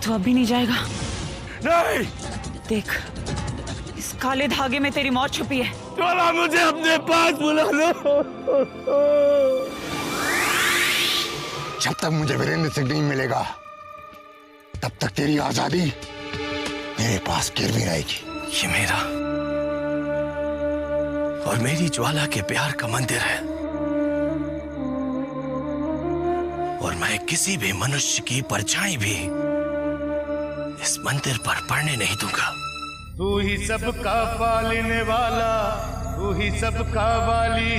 तो अभी नहीं जाएगा। नहीं, देख, इस काले धागे में तेरी मौत छुपी है। ज्वाला मुझे अपने पास बुला लो। जब तक मुझे वीरेंद्र सिंह नहीं मिलेगा तब तक तेरी आजादी मेरे पास गिरवी रहेगी। ये मेरा और मेरी ज्वाला के प्यार का मंदिर है और मैं किसी भी मनुष्य की परछाई भी इस मंदिर पर पड़ने नहीं दूंगा। तू ही सबका पालने वाला, तू ही सबका वाली,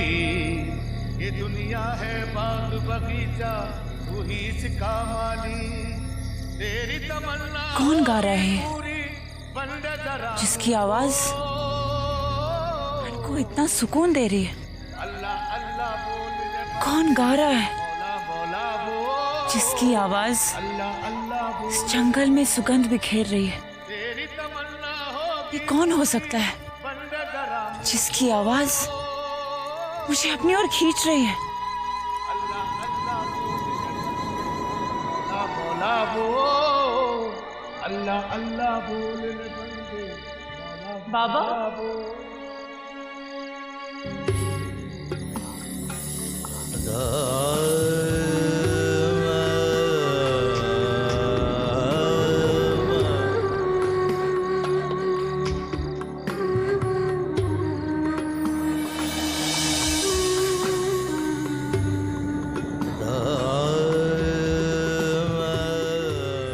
ये दुनिया है बाग बगीचा, तू ही इसका माली, तेरी तमन्ना। कौन गा रहा है जिसकी आवाज को इतना सुकून दे रही है? अल्लाह अल्लाह बोल, कौन गा रहा है मौला बोल, जिसकी आवाज अल्लाह अल्लाह बोल, इस जंगल में सुगंध बिखेर रही है? तेरी तमन्ना हो ये कौन हो सकता है जिसकी आवाज मुझे अपनी ओर खींच रही है? मौला बोल, अल्लाह अल्लाह बोल, बाबा,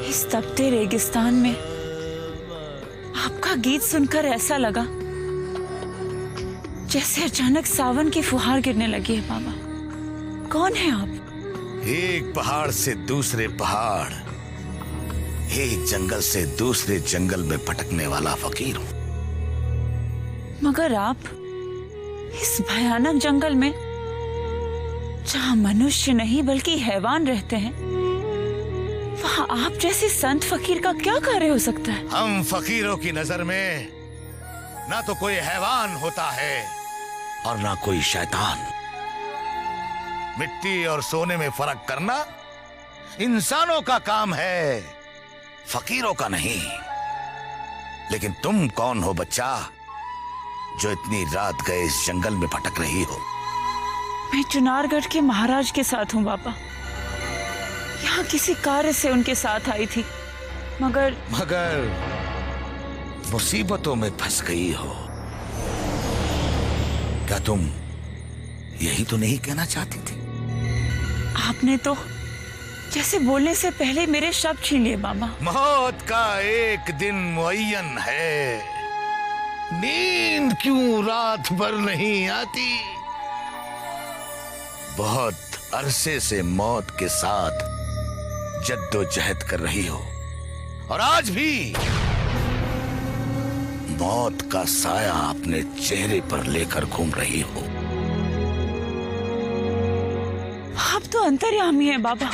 इस तपते रेगिस्तान में आपका गीत सुनकर ऐसा लगा जैसे अचानक सावन की फुहार गिरने लगी है। बाबा, कौन है आप? एक पहाड़ से दूसरे पहाड़, एक जंगल से दूसरे जंगल में भटकने वाला फकीर हूं। मगर आप इस भयानक जंगल में जहां मनुष्य नहीं बल्कि हैवान रहते हैं, वहां आप जैसे संत फकीर का क्या कार्य हो सकता है? हम फकीरों की नजर में ना तो कोई हैवान होता है और ना कोई शैतान। मिट्टी और सोने में फर्क करना इंसानों का काम है, फकीरों का नहीं। लेकिन तुम कौन हो बच्चा, जो इतनी रात गए इस जंगल में भटक रही हो? मैं चुनारगढ़ के महाराज के साथ हूँ बाबा। यहाँ किसी कार्य से उनके साथ आई थी, मगर मुसीबतों में फंस गई हो। क्या तुम यही तो नहीं कहना चाहती थी? आपने तो जैसे बोलने से पहले मेरे शब्द छीन लिए बाबा। मौत का एक दिन मुअय्यन है, नींद क्यों रात भर नहीं आती? बहुत अरसे से मौत के साथ जद्दोजहद कर रही हो और आज भी मौत का साया अपने चेहरे पर लेकर घूम रही हो। आप तो अंतर्यामी हैं बाबा।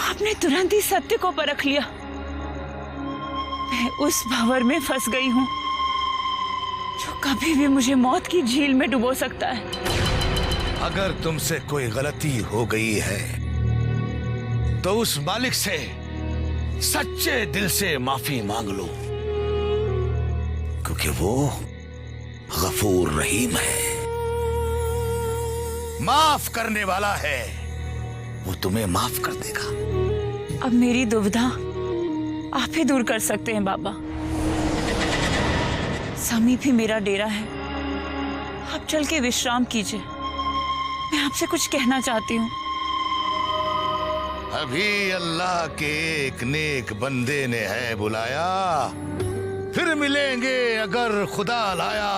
आपने तुरंत ही सत्य को परख लिया। मैं उस भंवर में फंस गई हूँ जो कभी भी मुझे मौत की झील में डुबो सकता है। अगर तुमसे कोई गलती हो गई है तो उस मालिक से सच्चे दिल से माफी मांग लो, क्योंकि वो गफूर रहीम है, माफ करने वाला है। वो तुम्हें माफ कर देगा। अब मेरी दुविधा आप ही दूर कर सकते हैं बाबा। समीप ही मेरा डेरा है, आप चल के विश्राम कीजिए। मैं आपसे कुछ कहना चाहती हूँ। अभी अल्लाह के एक नेक बंदे ने है बुलाया, फिर मिलेंगे अगर खुदा लाया।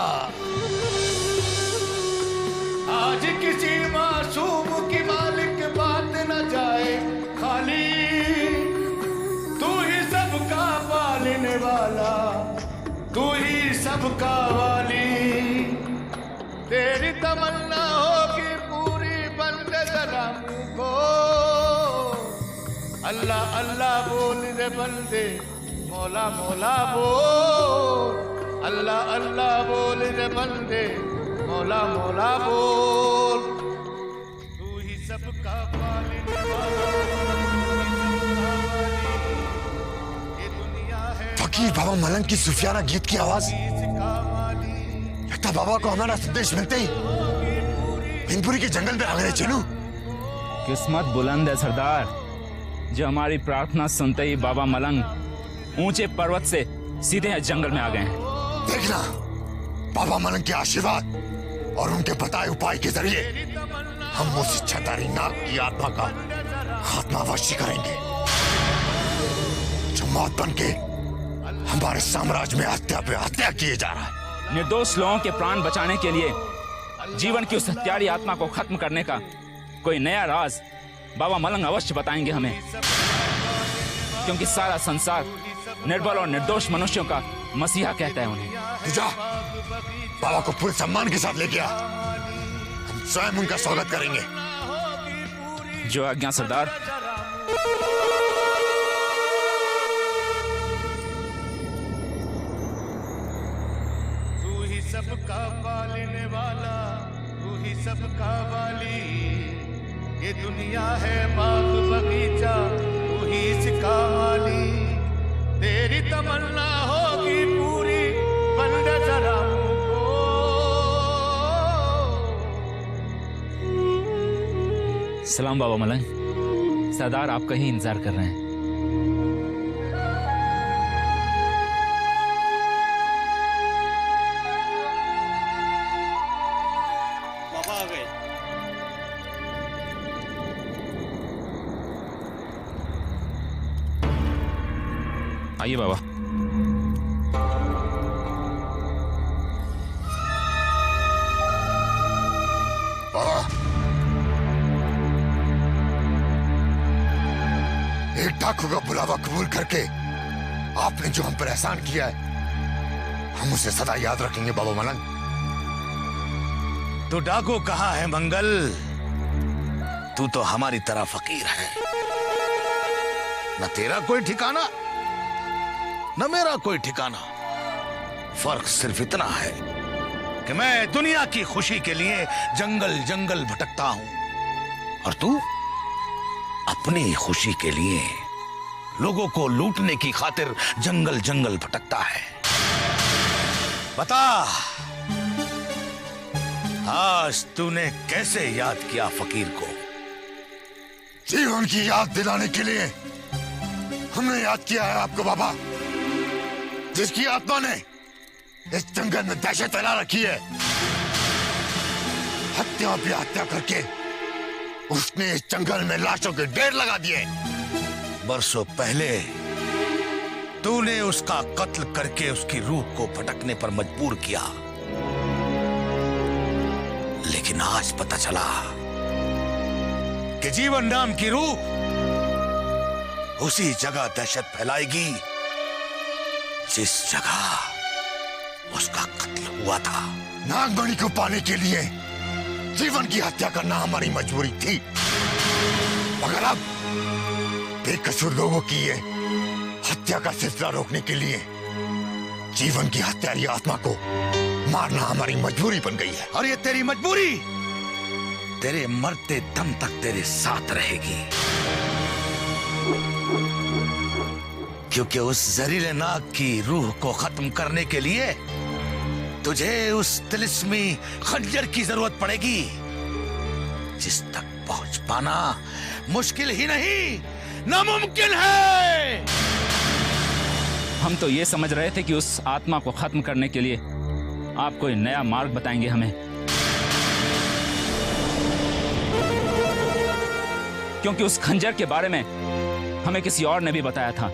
आज किसी मासूम की मालिक बात न जाए खाली, तू ही सबका पालने वाला, तू ही सबका वाली, तेरी तमन्ना होगी पूरी बंदे जरा मुँह को। अल्लाह अल्लाह बोल रे बंदे, मौला मौला बोल, अल्लाह अल्लाह बोल रे बंदे, मौला मौला बोल। तू ही सबका पालने वाला, तू ही सबका वाली, बाबा मलंग की सूफियाना गीत की आवाज। लगता बाबा को हमारा संदेश मिलते ही मैनपुरी के जंगल में आ गए चलू। किस्मत बुलंद है सरदार, जो हमारी प्रार्थना सुनते ही बाबा मलंग ऊंचे पर्वत से सीधे जंगल में आ गए हैं। देखना, बाबा मलंग के आशीर्वाद और उनके बताए उपाय के जरिए हम उस इच्छाधारी नाग की आत्मा का खात्मा अवश्य करेंगे, जो मौत बन के हमारे साम्राज्य में हत्या पे हत्या किए जा रहा है। निर्दोष लोगों के प्राण बचाने के लिए जीवन की उस हत्यारी आत्मा को खत्म करने का कोई नया राज बाबा मलंग अवश्य बताएंगे हमें, क्योंकि सारा संसार निर्बल और निर्दोष मनुष्यों का मसीहा कहता है उन्हें। तू जा, बाबा को पूरे सम्मान के साथ लेके आ, हम स्वयं उनका स्वागत करेंगे। जो आज्ञा सरदार। तू ही सबका पालने वाला, तू ही सबका वाली, ये दुनिया है बाग बगीचा, तू ही इसका माली। तेरी तमन्ना होगी पूरी, बंद जरा मुझको। सलाम बाबा मलंग, सरदार आपका ही इंतजार कर रहे हैं। बाबा आ गए। आइए बाबा। एक डाकू का बुलावा कबूल करके आपने जो हम पर एहसान किया है, हम उसे सदा याद रखेंगे बाबा मलंग। तो डाकू कहाँ है मंगल? तू तो हमारी तरह फकीर है, न तेरा कोई ठिकाना न मेरा कोई ठिकाना। फर्क सिर्फ इतना है कि मैं दुनिया की खुशी के लिए जंगल जंगल भटकता हूं और तू अपनी खुशी के लिए लोगों को लूटने की खातिर जंगल जंगल भटकता है। बता, आज तूने कैसे याद किया फकीर को? जीवन की याद दिलाने के लिए हमने याद किया है आपको बाबा, जिसकी आत्मा ने इस जंगल में दहशत फैला रखी है। हत्या पे हत्या करके उसने इस जंगल में लाशों के ढेर लगा दिए। बरसों पहले तूने उसका कत्ल करके उसकी रूह को भटकने पर मजबूर किया, लेकिन आज पता चला कि जीवन नाम की रूह उसी जगह दहशत फैलाएगी जिस जगह उसका कत्ल हुआ था। नागमणि को पाने के लिए जीवन की हत्या करना हमारी मजबूरी थी, मगर अब बेकसूर लोगों की ये हत्या का सिलसिला रोकने के लिए जीवन की हत्यारी आत्मा को मारना हमारी मजबूरी बन गई है। और ये तेरी मजबूरी तेरे मरते दम तक तेरे साथ रहेगी, क्योंकि उस जहरीले नाग की रूह को खत्म करने के लिए तुझे उस तिलिस्मी खंजर की जरूरत पड़ेगी, जिस तक पहुंच पाना मुश्किल ही नहीं नामुमकिन है। हम तो ये समझ रहे थे कि उस आत्मा को खत्म करने के लिए आप कोई नया मार्ग बताएंगे हमें, क्योंकि उस खंजर के बारे में हमें किसी और ने भी बताया था,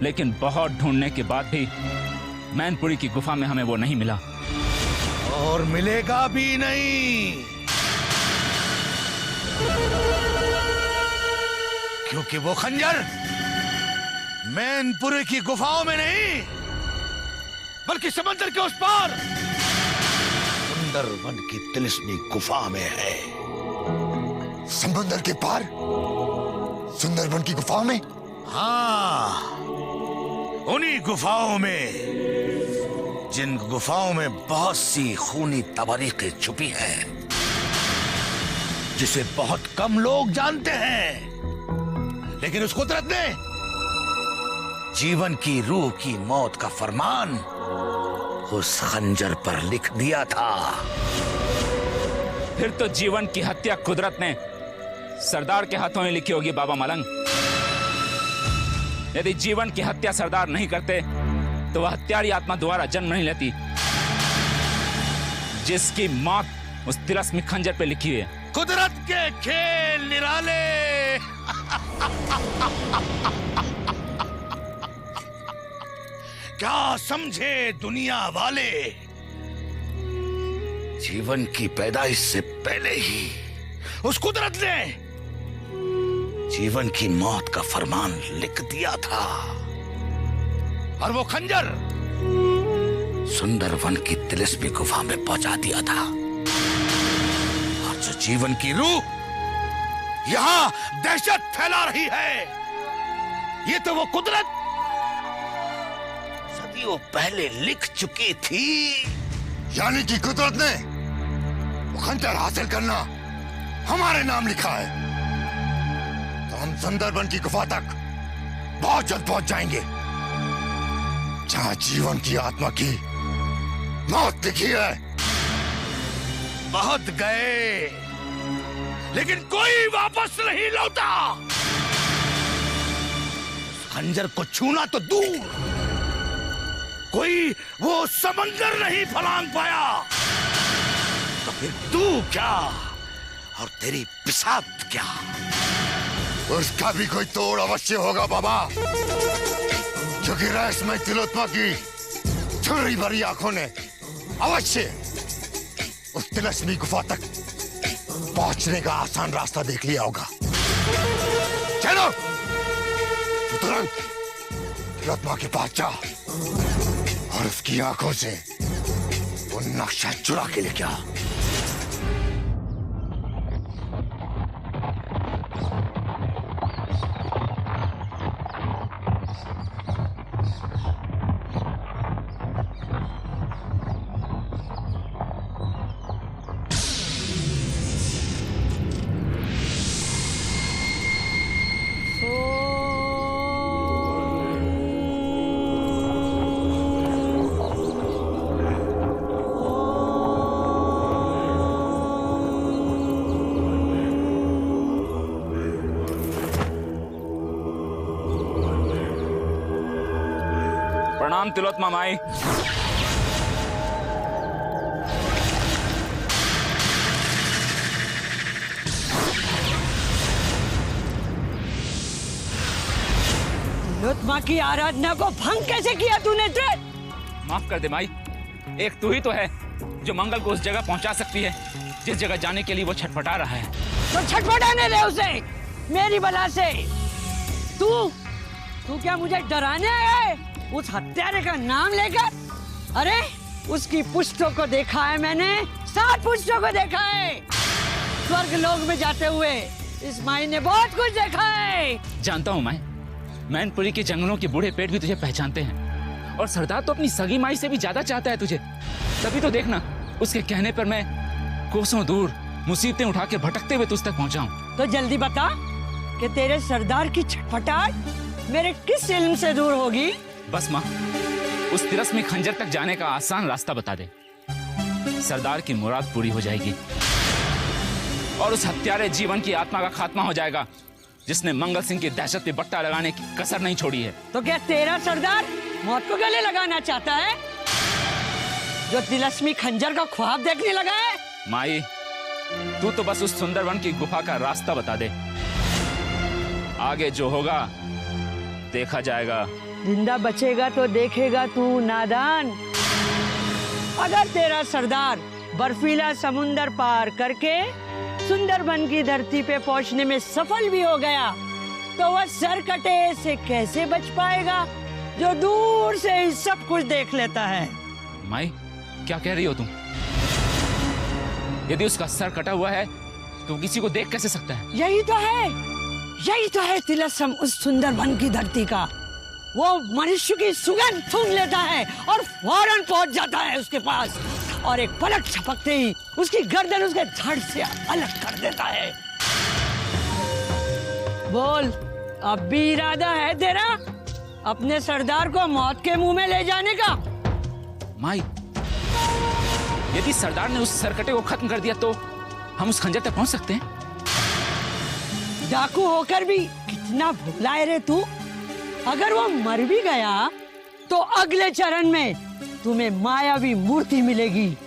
लेकिन बहुत ढूंढने के बाद भी मैनपुरी की गुफा में हमें वो नहीं मिला, और मिलेगा भी नहीं, क्योंकि वो खंजर मैनपुरी की गुफाओं में नहीं, बल्कि समंदर के उस पार सुंदरबन की तिलिस्मी गुफा में है। समंदर के पार सुंदरबन की गुफाओं में? हाँ, उन्हीं गुफाओं में, जिन गुफाओं में बहुत सी खूनी तवारीखें छुपी हैं, जिसे बहुत कम लोग जानते हैं, लेकिन उस कुदरत ने जीवन की रूह की मौत का फरमान उस खंजर पर लिख दिया था। फिर तो जीवन की हत्या कुदरत ने सरदार के हाथों में लिखी होगी बाबा मलंग। यदि जीवन की हत्या सरदार नहीं करते तो वह हत्यारी आत्मा दोबारा जन्म नहीं लेती जिसकी मौत उस तिलस्मी खंजर पे लिखी हुई है। कुदरत के खेल निराले। क्या समझे दुनिया वाले, जीवन की पैदाइश से पहले ही उस कुदरत ने जीवन की मौत का फरमान लिख दिया था और वो खंजर सुंदरवन की तिलिस्मी गुफा में पहुंचा दिया था। और जो जीवन की रूह यहां दहशत फैला रही है, ये तो वो कुदरत सदियों पहले लिख चुकी थी। यानी कि कुदरत ने वो खंजर हासिल करना हमारे नाम लिखा है, तो हम सुंदरबन की गुफा तक बहुत जल्द पहुंच जाएंगे, जहां जीवन की आत्मा की मौत लिखी है। बहुत गए लेकिन कोई वापस नहीं लौटा। खंजर को छूना तो दूर, कोई वो समंदर नहीं फलांग पाया, तो फिर तू क्या और तेरी पिसात क्या? उसका भी कोई तोड़ अवश्य होगा बाबा, क्योंकि रहस्यमय तिलोत्तमा की छुरी भरी आंखों ने अवश्य उस तिलस्मी गुफा तक पहुंचने का आसान रास्ता देख लिया होगा। चलो तू तुरंत तिलोत्तमा के पास जा और उसकी आंखों से वो नक्शा चुरा के लेके आ। प्रणाम तिलोत्तमा माई। तिलोत्तमा की आराधना को भंग कैसे किया तूने? माफ कर दे माई, एक तू ही तो है जो मंगल को उस जगह पहुंचा सकती है जिस जगह जाने के लिए वो छटपटा रहा है। तो छटपटाने दे उसे मेरी बला से। तू क्या मुझे डराने आया है उस हत्यारे का नाम लेकर? अरे उसकी पुष्टों को देखा है मैंने, 7 पुष्टों को देखा है स्वर्ग लोक में जाते हुए। इस माई ने बहुत कुछ देखा है। जानता हूँ माई, मैनपुरी के जंगलों के बूढ़े पेट भी तुझे पहचानते हैं, और सरदार तो अपनी सगी माई से भी ज्यादा चाहता है तुझे। तभी तो देखना उसके कहने पर मैं कोसों दूर मुसीबतें उठा के भटकते हुए तुझ तक पहुँचा हूँ। तो जल्दी बता कि तेरे सरदार की छटपटाहट मेरे किस इल्म से दूर होगी? बस माँ, उस तिलस्मी खंजर तक जाने का आसान रास्ता बता दे, सरदार की मुराद पूरी हो जाएगी और उस हत्यारे जीवन की आत्मा का खात्मा हो जाएगा जिसने मंगल सिंह की दहशत पे बट्टा लगाने की कसर नहीं छोड़ी है। तो क्या तेरा सरदार मौत को गले लगाना चाहता है जो तिलस्मी खंजर का ख्वाब देखने लगा है? माई, तू तो बस उस सुंदरवन की गुफा का रास्ता बता दे, आगे जो होगा देखा जाएगा। जिंदा बचेगा तो देखेगा तू नादान। अगर तेरा सरदार बर्फीला समुंदर पार करके सुंदरबन की धरती पे पहुंचने में सफल भी हो गया तो वह सरकटे से कैसे बच पाएगा जो दूर से ही सब कुछ देख लेता है? माई, क्या कह रही हो तुम? यदि उसका सर कटा हुआ है तो किसी को देख कैसे सकता है? यही तो है तिलस्म उस सुंदरबन की धरती का। वो मनुष्य की सुगंध सूंघ लेता है और फौरन पहुंच जाता है उसके पास, और एक पलक झपकते ही उसकी गर्दन उसके धड़ से अलग कर देता है। बोल, अब भी इरादा है तेरा? अपने सरदार को मौत के मुंह में ले जाने का। माई, यदि सरदार ने उस सरकटे को खत्म कर दिया तो हम उस खंजर तक पहुंच सकते हैं। डाकू होकर भी कितना भोला है रे तू। अगर वो मर भी गया तो अगले चरण में तुम्हें मायावी मूर्ति मिलेगी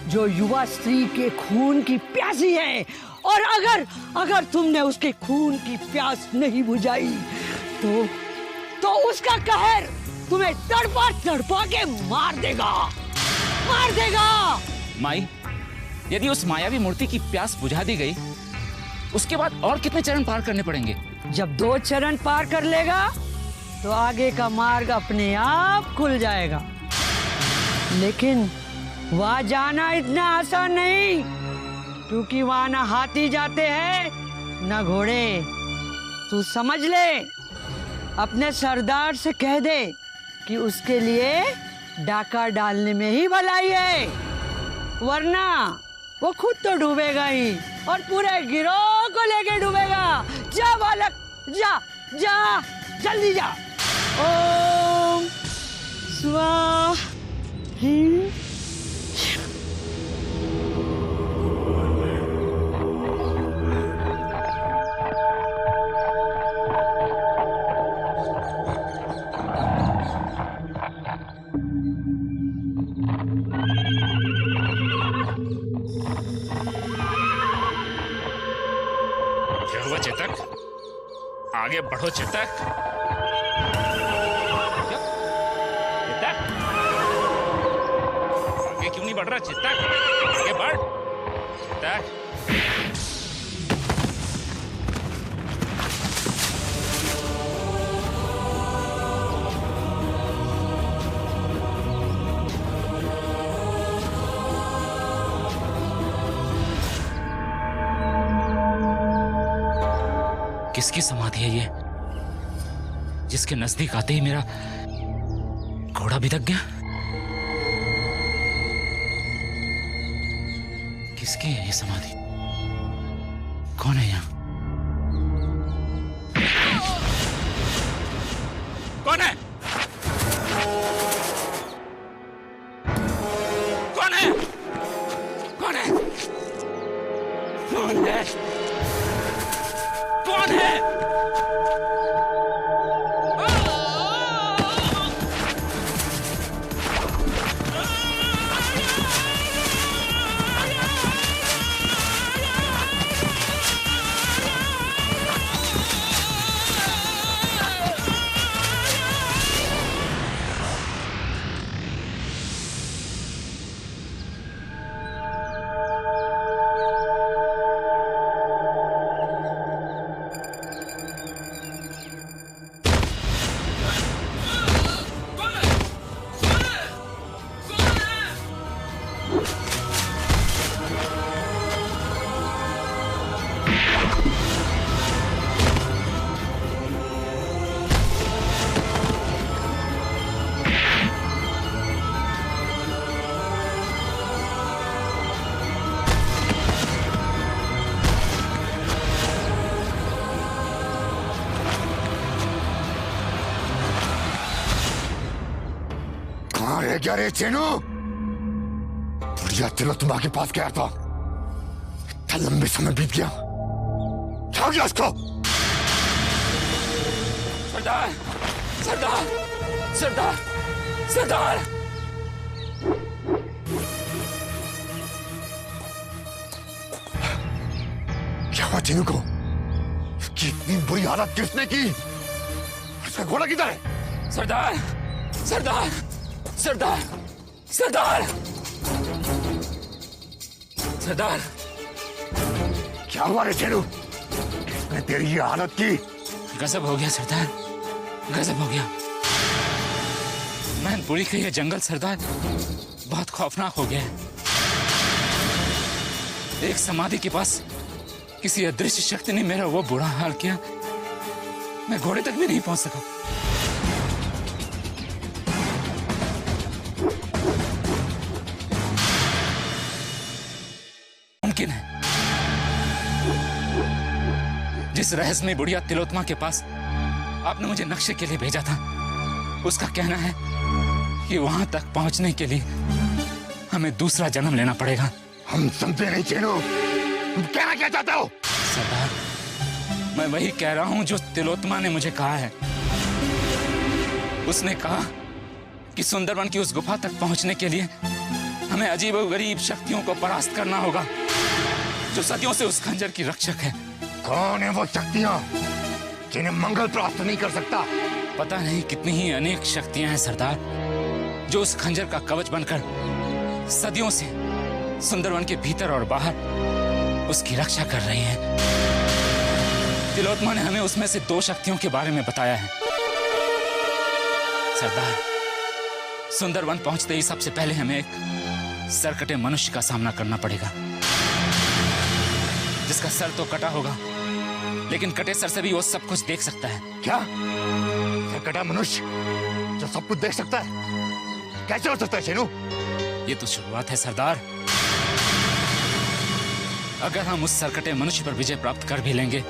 जो युवा स्त्री के खून की प्यासी है। और अगर तुमने उसके खून की प्यास नहीं बुझाई तो उसका कहर तुम्हें तड़पा तड़पा के मार देगा। माई, यदि उस मायावी मूर्ति की प्यास बुझा दी गई, उसके बाद और कितने चरण पार करने पड़ेंगे? जब 2 चरण पार कर लेगा तो आगे का मार्ग अपने आप खुल जाएगा। लेकिन वहां जाना इतना आसान नहीं, क्योंकि वहां ना हाथी जाते हैं ना घोड़े। तू समझ ले, अपने सरदार से कह दे कि उसके लिए डाका डालने में ही भलाई है, वरना वो खुद तो डूबेगा ही और पूरे गिरोह को लेके डूबेगा। जा बालक, जा जा, जल्दी जा। ओम स्वाहा। क्या हुआ चेतक? आगे बढ़ो चेतक। चेतक, आगे क्यों नहीं बढ़ रहा चेतक? आगे बढ़ चेतक। किसकी समाधि है ये, जिसके नजदीक आते ही मेरा घोड़ा भी दब गया? किसकी है ये समाधि? कौन है यहाँ? कौन है? कौन है? कौन है? कौन है? कौन है? कहाँ रह गया रे चेनू? बुढ़िया चलो तुम्हारे पास गया था, इतना लंबे समय बीत गया, क्या हो गया उसको? सरदार, सरदार, सरदार, सरदार। क्या हुआ चेनू को? इसकी इतनी बुरी हालत किसने की? उसका घोड़ा किधर है? सरदार, सरदार, सरदार, सरदार, सरदार। क्या हुआ रे चेनू? किसने तेरी ये हालत की? गजब हो गया सरदार, गजब हो गया। मैनपुरी का ये जंगल सरदार बहुत खौफनाक हो गया है। एक समाधि के पास किसी अदृश्य शक्ति ने मेरा वो बुरा हाल किया, मैं घोड़े तक भी नहीं पहुंच सका। मुमकिन है जिस रहस्यमय बुढ़िया तिलोत्मा के पास आपने मुझे नक्शे के लिए भेजा था, उसका कहना है कि वहां तक पहुंचने के लिए हमें दूसरा जन्म लेना पड़ेगा। हम समझे नहीं चेनो, तुम कहना क्या चाहते हो? सरदार, मैं वही कह रहा हूं जो तिलोत्तमा ने मुझे कहा है। उसने कहा कि सुंदरवन की उस गुफा तक पहुंचने के लिए हमें अजीबोगरीब शक्तियों को परास्त करना होगा जो सदियों से उस खंजर की रक्षक है। कौन है वो शक्तियां जिन्हें मंगल परास्त नहीं कर सकता? पता नहीं कितनी ही अनेक शक्तियां हैं सरदार, जो उस खंजर का कवच बनकर सदियों से सुंदरवन के भीतर और बाहर उसकी रक्षा कर रही हैं। तिलोत्तमा ने हमें उसमें से 2 शक्तियों के बारे में बताया है। सरदार, सुंदरवन पहुंचते ही सबसे पहले हमें एक सरकटे मनुष्य का सामना करना पड़ेगा, जिसका सर तो कटा होगा, लेकिन कटे सर से भी वो सब कुछ देख सकता है। क्या सरकटा मनुष्य जो सब कुछ देख सकता है? कैसे हो सकता है शेनू? ये तो शुरुआत है सरदार। अगर हम उस सरकटे मनुष्य पर विजय प्राप्त कर भी लेंगे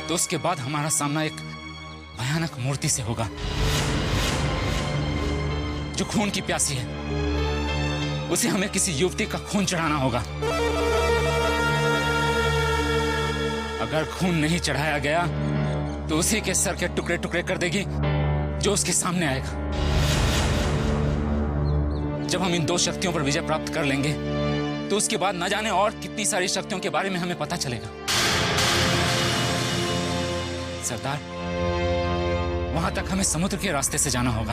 तो उसके बाद हमारा सामना एक भयानक मूर्ति से होगा जो खून की प्यासी है। उसे हमें किसी युवती का खून चढ़ाना होगा। अगर खून नहीं चढ़ाया गया तो उसी के सर के टुकड़े टुकड़े कर देगी जो उसके सामने आएगा। जब हम इन 2 शक्तियों पर विजय प्राप्त कर लेंगे तो उसके बाद न जाने और कितनी सारी शक्तियों के बारे में हमें पता चलेगा। सरदार, वहां तक हमें समुद्र के रास्ते से जाना होगा।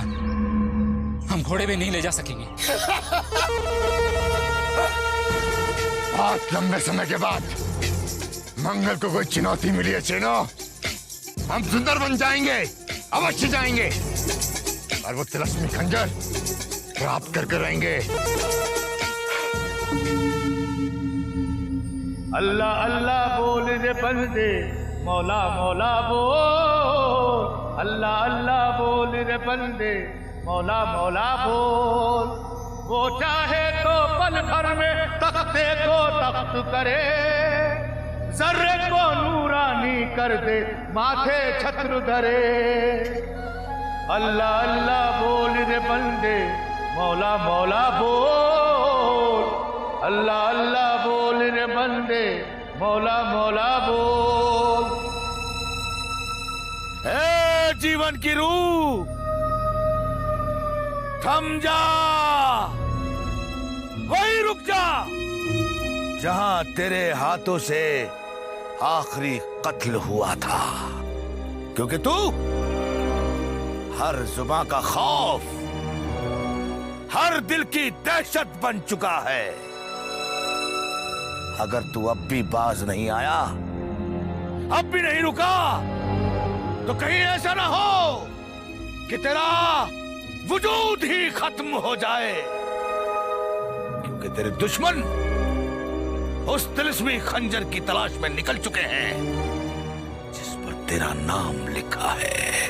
हम घोड़े भी नहीं ले जा सकेंगे। बहुत लंबे समय के बाद मंगल को कोई चुनौती मिली है चेनो। हम सुंदर बन जाएंगे, अवश्य जाएंगे, और वो तिलस्मी खंजर प्राप्त करके रहेंगे। अल्लाह अल्लाह बोल रे बंदे, मौला मौला बोल। अल्लाह अल्लाह बोल रे बंदे, मौला मौला बोल। वो चाहे तो पल भर में तख्ते को तख्त करे, जर्रे को नूरानी कर दे, माथे छत्र धरे। अल्लाह अल्लाह बोल रे बंदे, मौला मौला बोल। अल्लाह अल्लाह बोल रे बंदे, मौला मौला बोल। ए जीवन की रूह, थम जा, वहीं रुक जा जहां तेरे हाथों से आखिरी कत्ल हुआ था, क्योंकि तू हर जुबां का खौफ, हर दिल की दहशत बन चुका है। अगर तू अब भी बाज नहीं आया, अब भी नहीं रुका, तो कहीं ऐसा ना हो कि तेरा वजूद ही खत्म हो जाए, क्योंकि तेरे दुश्मन उस तिलिस्मी खंजर की तलाश में निकल चुके हैं जिस पर तेरा नाम लिखा है।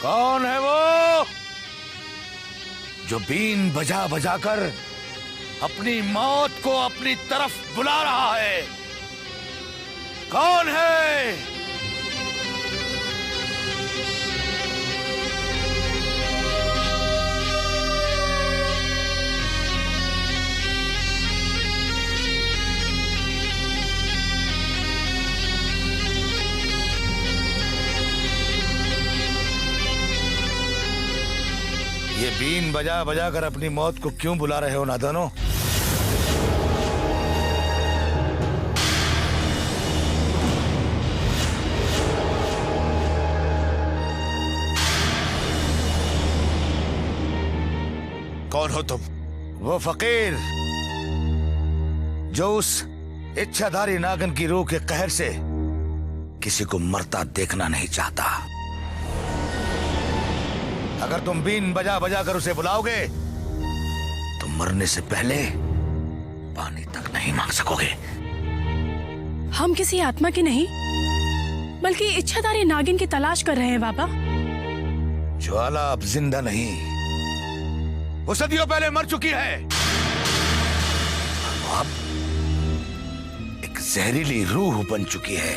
कौन है वो जो बीन बजा बजा कर अपनी मौत को अपनी तरफ बुला रहा है? कौन है? ये बीन बजा बजा कर अपनी मौत को क्यों बुला रहे हो नादानो? कौन हो तुम? वो फकीर जो उस इच्छाधारी नागन की रूह के कहर से किसी को मरता देखना नहीं चाहता। अगर तुम बीन बजा बजा कर उसे बुलाओगे तो मरने से पहले पानी तक नहीं मांग सकोगे। हम किसी आत्मा की नहीं बल्कि इच्छाधारी नागिन की तलाश कर रहे हैं बाबा। ज्वाला अब जिंदा नहीं, वो सदियों पहले मर चुकी है। अब एक जहरीली रूह बन चुकी है।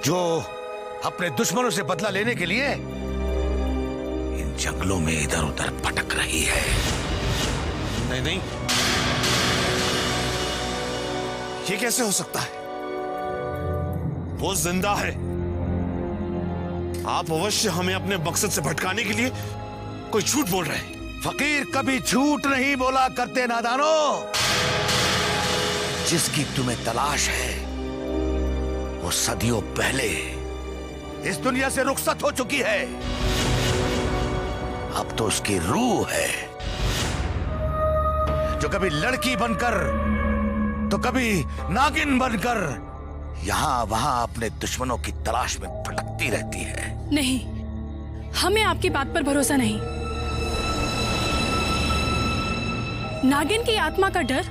जो अपने दुश्मनों से बदला लेने के लिए इन जंगलों में इधर उधर भटक रही है। नहीं नहीं, ये कैसे हो सकता है? वो जिंदा है। आप अवश्य हमें अपने मकसद से भटकाने के लिए कोई झूठ बोल रहे हैं। फकीर कभी झूठ नहीं बोला करते नादानो। जिसकी तुम्हें तलाश है वो सदियों पहले इस दुनिया से रुखसत हो चुकी है। अब तो उसकी रूह है जो कभी लड़की बनकर तो कभी नागिन बनकर यहां वहां अपने दुश्मनों की तलाश में भटकती रहती है। नहीं, हमें आपकी बात पर भरोसा नहीं। नागिन की आत्मा का डर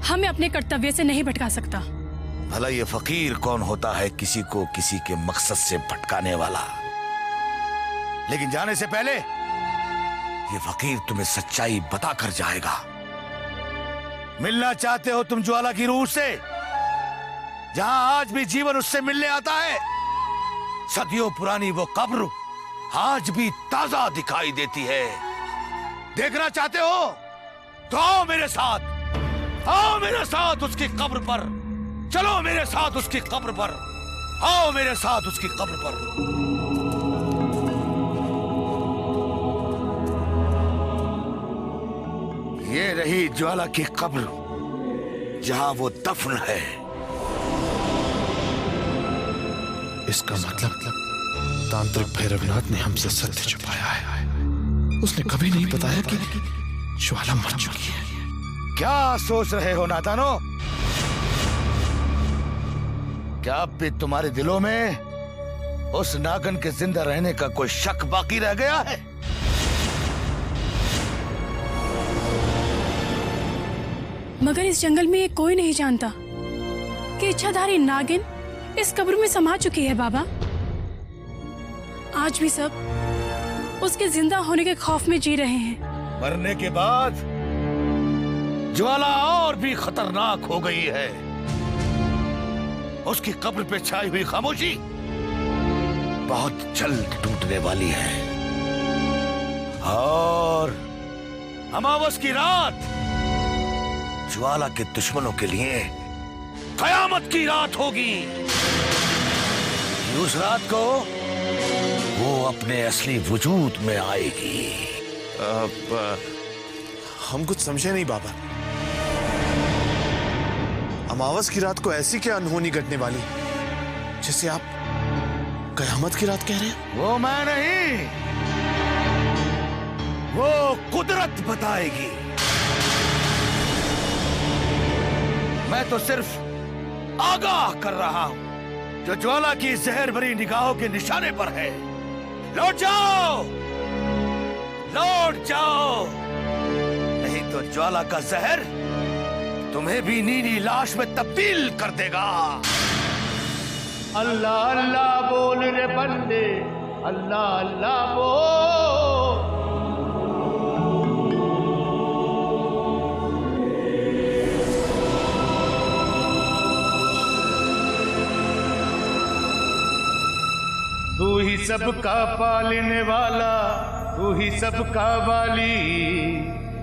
हमें अपने कर्तव्य से नहीं भटका सकता। भला ये फकीर कौन होता है किसी को किसी के मकसद से भटकाने वाला? लेकिन जाने से पहले ये फकीर तुम्हें सच्चाई बताकर जाएगा। मिलना चाहते हो तुम ज्वाला की रूह से, जहां आज भी जीवन उससे मिलने आता है? सदियों पुरानी वो कब्र आज भी ताजा दिखाई देती है। देखना चाहते हो तो आओ मेरे साथ, आओ मेरे साथ उसकी कब्र पर। चलो मेरे साथ उसकी कब्र पर, आओ मेरे साथ उसकी कब्र पर। ये रही ज्वाला की कब्र जहां वो दफन है। इसका मतलब तांत्रिक भैरवनाथ ने हमसे सत्य छुपाया है। उसने कभी नहीं बताया कि ज्वाला मर चुकी है। क्या सोच रहे हो नादानो? क्या अब भी तुम्हारे दिलों में उस नागन के जिंदा रहने का कोई शक बाकी रह गया है? मगर इस जंगल में ये कोई नहीं जानता कि इच्छाधारी नागिन इस कब्र में समा चुकी है बाबा। आज भी सब उसके जिंदा होने के खौफ में जी रहे हैं। मरने के बाद ज्वाला और भी खतरनाक हो गई है। उसकी कब्र पे छाई हुई खामोशी बहुत जल्द टूटने वाली है। और अमावस की रात ज्वाला के दुश्मनों के लिए कयामत की रात होगी। उस रात को वो अपने असली वजूद में आएगी। हम कुछ समझे नहीं बाबा। अमावस की रात को ऐसी क्या अनहोनी घटने वाली जिसे आप कयामत की रात कह रहे हैं? वो मैं नहीं, वो कुदरत बताएगी। मैं तो सिर्फ आगाह कर रहा हूं। जो ज्वाला की जहर भरी निगाहों के निशाने पर है। लौट जाओ, लौट जाओ, नहीं तो ज्वाला का जहर तुम्हें भी नीली लाश में तब्दील कर देगा। अल्लाह अल्लाह बोल रे बंदे, अल्लाह अल्लाह बोल। तू ही सबका पालने वाला, तू ही सबका वाली।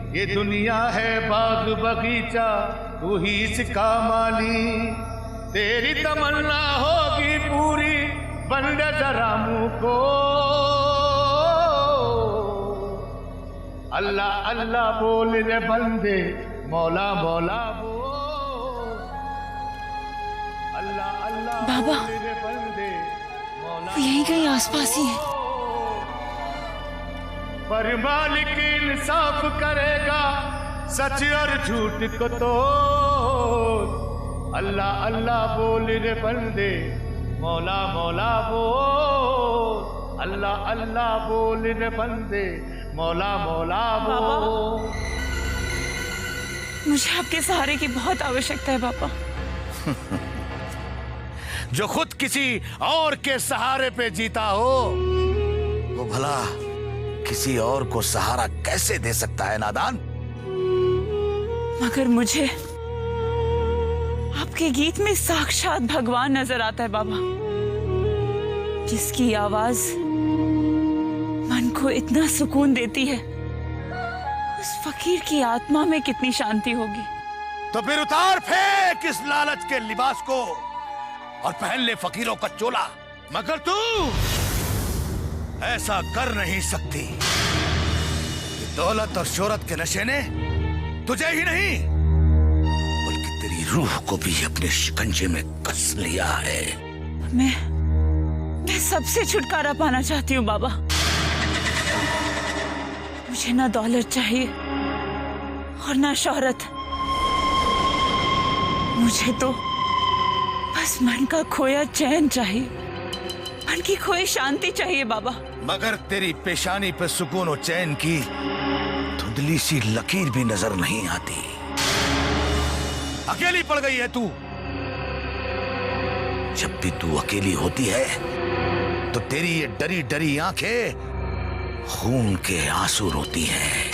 ये दुनिया है बाग बगीचा, तू ही इसका माली। तेरी तमन्ना होगी पूरी, बंदे जरा मुंह को। अल्लाह अल्लाह बोल रे बंदे, मौला मौला बोल। अल्लाह अल्लाह बाबा, बोल रे बंदे, मौला वो यहीं कहीं आसपास ही है। पर मालिक इंसाफ करेगा सच और झूठ को तो। अल्लाह अल्लाह बोल रे बंदे, मौला मौला बोल। अल्लाह अल्लाह बोल रे बंदे, मौला मौला बोल। मुझे आपके सहारे की बहुत आवश्यकता है बाबा। जो खुद किसी और के सहारे पे जीता हो वो भला किसी और को सहारा कैसे दे सकता है नादान? मगर मुझे आपके गीत में साक्षात भगवान नजर आता है बाबा। जिसकी आवाज मन को इतना सुकून देती है, उस फकीर की आत्मा में कितनी शांति होगी। तो फिर उतार फेंक इस लालच के लिबास को और पहन ले फकीरों का चोला। मगर तू ऐसा कर नहीं सकती। ये दौलत और शोहरत के नशे ने तुझे ही नहीं बल्कि तेरी रूह को भी अपने शिकंजे में कस लिया है। मैं सबसे छुटकारा पाना चाहती हूँ बाबा। मुझे ना दौलत चाहिए और ना शोहरत। मुझे तो बस मन का खोया चैन चाहिए, मन की खोई शांति चाहिए बाबा। मगर तेरी पेशानी पे सुकून और चैन की धुंधली सी लकीर भी नजर नहीं आती। अकेली पड़ गई है तू। जब भी तू अकेली होती है तो तेरी ये डरी डरी आंखें खून के आंसू रोती हैं।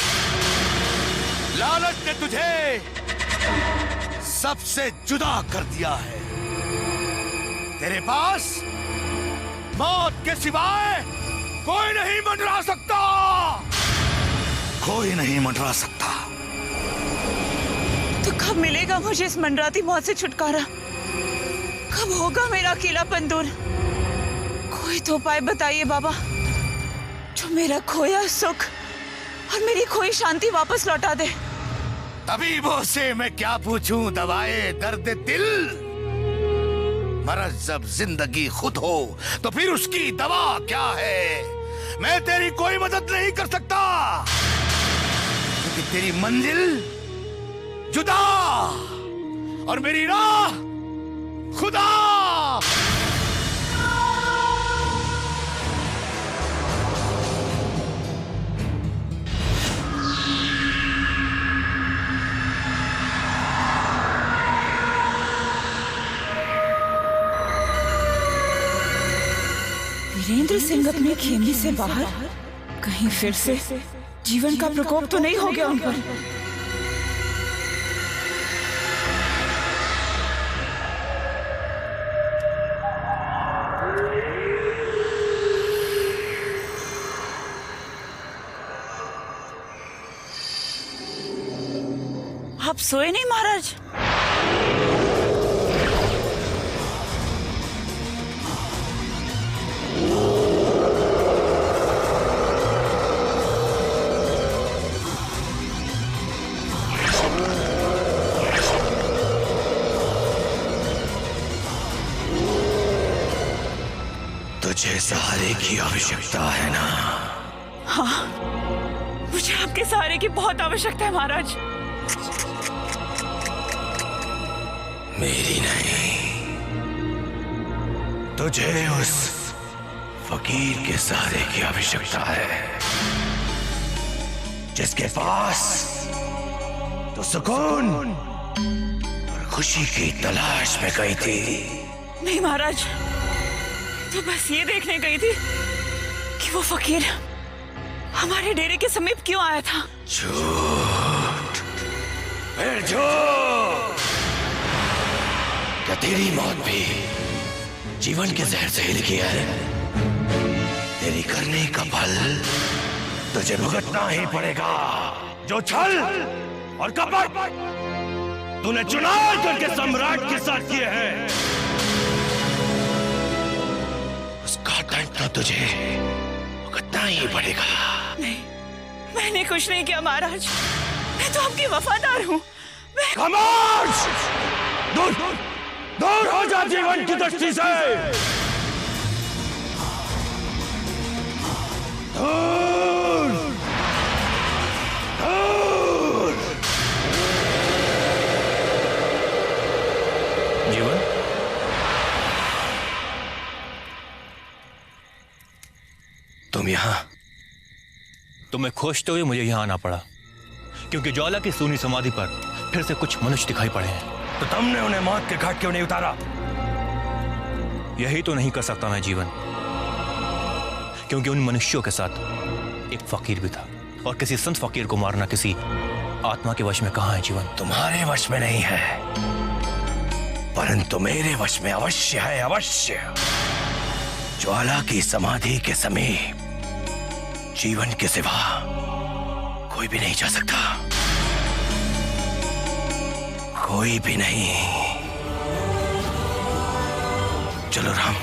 लालच ने तुझे सबसे जुदा कर दिया है। तेरे पास मौत के सिवाय कोई नहीं मंडरा सकता, कोई नहीं मंडरा सकता। तो कब मिलेगा मुझे इस मंडराती मौत से छुटकारा? कब होगा मेरा अकेलापन दूर? कोई तो उपाय बताइए बाबा, जो मेरा खोया सुख और मेरी खोई शांति वापस लौटा दे। तबीबों से मैं क्या पूछूं दवाए दर्द दिल? मरज जब जिंदगी खुद हो तो फिर उसकी दवा क्या है? मैं तेरी कोई मदद नहीं कर सकता क्योंकि तेरी मंजिल जुदा और मेरी राह खुदा। वीरेंद्र सिंह अपने खेमे से बाहर, कहीं फिर से जीवन का प्रकोप तो नहीं हो गया उन पर? आप सोए नहीं महाराज? तुझे सहारे की आवश्यकता है ना? हाँ, मुझे आपके सहारे की बहुत आवश्यकता है महाराज। मेरी नहीं, तुझे उस फकीर के सहारे की आवश्यकता है जिसके पास तो सुकून और खुशी की तलाश में गई थी। नहीं महाराज, तो बस ये देखने गई थी कि वो फकीर हमारे डेरे के समीप क्यों आया था। झूठ, फिर झूठ। क्या तेरी मौत भी जीवन के जहर से ही लिखी है? तेरी करने का फल तुझे भुगतना ही पड़ेगा। जो छल और कपट तूने चुनाव करके सम्राट के साथ किए हैं, उसका दंड तो तुझे भुगतना ही पड़ेगा। नहीं, मैंने कुछ नहीं किया महाराज। मैं तो आपकी वफादार हूँ। खामोश! दूर दूर हो जा जीवन की दृष्टि से। दूर दूर। जीवन, तुम यहाँ? तुम्हें खोजते हुए मुझे यहाँ आना पड़ा क्योंकि ज्वाला की सूनी समाधि पर फिर से कुछ मनुष्य दिखाई पड़े हैं। तो तुमने उन्हें मौत के घाट क्यों नहीं उतारा? यही तो नहीं कर सकता मैं जीवन, क्योंकि उन मनुष्यों के साथ एक फकीर भी था और किसी संत फकीर को मारना किसी आत्मा के वश में कहाँ है जीवन? तुम्हारे वश में नहीं है, परंतु मेरे वश में अवश्य है, अवश्य। ज्वाला की समाधि के समीप जीवन के सिवा कोई भी नहीं जा सकता, कोई भी नहीं। चलो राम,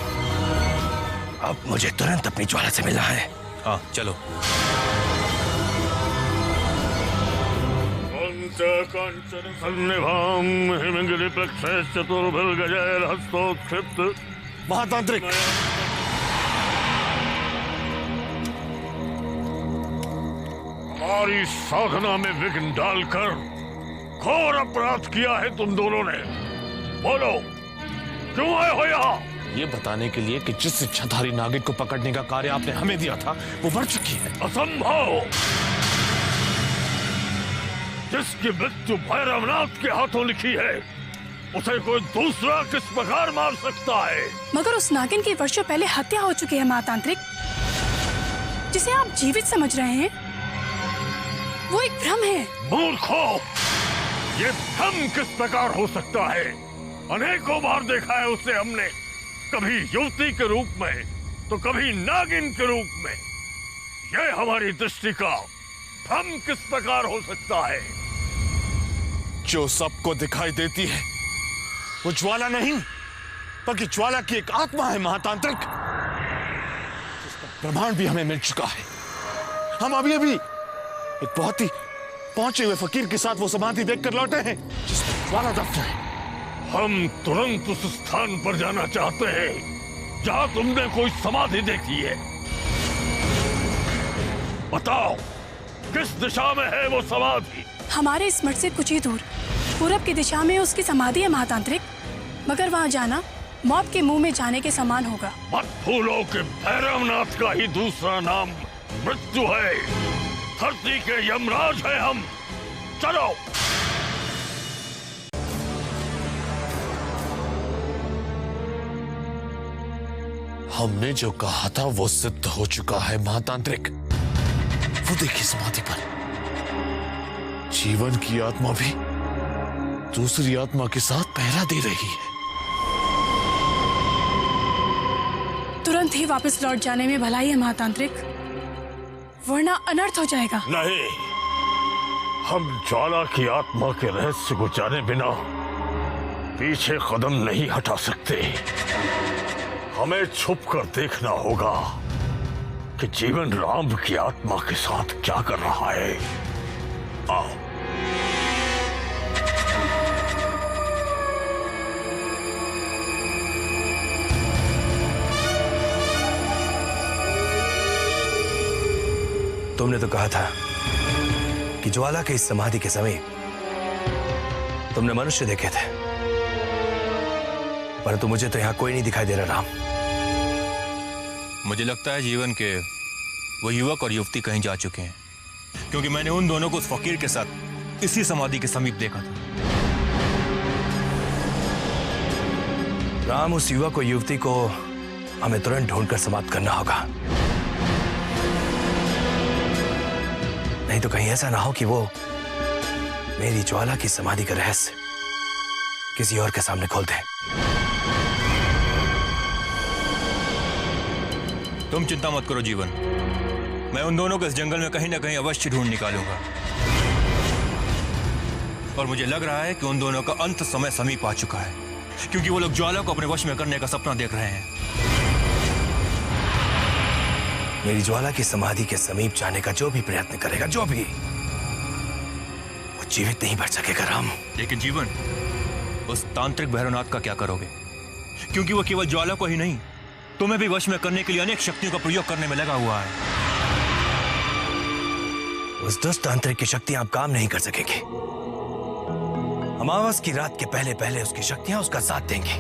अब मुझे तुरंत अपनी ज्वाला से मिलना है। हाँ चलो। कांचन सन्निभाम हिमगिरि प्रक्षय चतुर्भुज गजैर हस्तोत्क्षिप्त। महातांत्रिक, हमारी साधना में विघ्न डालकर घोर अपराध किया है तुम दोनों ने। बोलो, क्यों आए हो यहाँ? ये बताने के लिए कि जिस इच्छाधारी नागिन को पकड़ने का कार्य आपने हमें दिया था वो मर चुकी है। असंभव! जिसकी मृत्यु भैरवनाथ के हाथों लिखी है, उसे कोई दूसरा किस प्रकार मार सकता है? मगर उस नागिन की वर्षों पहले हत्या हो चुकी है महातांत्रिक, जिसे आप जीवित समझ रहे हैं। वो एक भ्रम है। मूर्खो! ये भ्रम किस प्रकार हो सकता है? अनेकों बार देखा है उसे हमने, कभी युवती के रूप में तो कभी नागिन के रूप में। यह हमारी दृष्टि का भ्रम किस प्रकार हो सकता है? जो सबको दिखाई देती है वो ज्वाला नहीं बल्कि ज्वाला की एक आत्मा है महातांत्रिक, जिसका प्रमाण भी हमें मिल चुका है। हम अभी एक बहुत ही पहुंचे हुए फकीर के साथ वो समाधि देखकर लौटे हैं जिसमें ज्वाला दफ्तर है। हम तुरंत उस स्थान पर जाना चाहते हैं जहां तुमने कोई समाधि देखी है। बताओ, किस दिशा में है वो समाधि? हमारे इस मठ से कुछ ही दूर पूरब की दिशा में उसकी समाधि है महातांत्रिक, मगर वहाँ जाना मौत के मुंह में जाने के समान होगा। मत भूलो कि भैरवनाथ का ही दूसरा नाम मृत्यु है। धरती के यमराज है हम। चलो। हमने जो कहा था वो सिद्ध हो चुका है महातांत्रिक। वो देखिए समाधि पर जीवन की आत्मा भी दूसरी आत्मा के साथ पहरा दे रही है। तुरंत ही वापस लौट जाने में भलाई है महातांत्रिक, वरना अनर्थ हो जाएगा। नहीं, हम ज्वाला की आत्मा के रहस्य को जाने बिना पीछे कदम नहीं हटा सकते। हमें छुप कर देखना होगा कि जीवन राम की आत्मा के साथ क्या कर रहा है। आओ। तुमने तो कहा था कि ज्वाला के इस समाधि के समीप तुमने मनुष्य देखे थे, परंतु मुझे तो यहां कोई नहीं दिखाई दे रहा राम। मुझे लगता है जीवन के वो युवक और युवती कहीं जा चुके हैं, क्योंकि मैंने उन दोनों को उस फकीर के साथ इसी समाधि के समीप देखा था। राम, उस युवक और युवती को हमें तुरंत ढूंढकर समाप्त करना होगा, नहीं तो कहीं ऐसा ना हो कि वो मेरी ज्वाला की समाधि का रहस्य किसी और के सामने खोल दे। तुम चिंता मत करो जीवन, मैं उन दोनों को इस जंगल में कहीं ना कहीं अवश्य ढूंढ निकालूंगा। और मुझे लग रहा है कि उन दोनों का अंत समय समीप आ चुका है, क्योंकि वो लोग ज्वाला को अपने वश में करने का सपना देख रहे हैं। मेरी ज्वाला की समाधि के समीप जाने का जो भी प्रयत्न करेगा, जो भी, वो जीवित नहीं बच सकेगा राम। लेकिन जीवन, उस तांत्रिक भैरवनाथ का क्या करोगे? क्योंकि वो केवल ज्वाला को ही नहीं, तुम्हें भी वश में करने के लिए अनेक शक्तियों का प्रयोग करने में लगा हुआ है। उस दुष्ट तांत्रिक की शक्तियां अब काम नहीं कर सकेंगे। अमावस की रात के पहले पहले उसकी शक्तियां उसका साथ देंगी,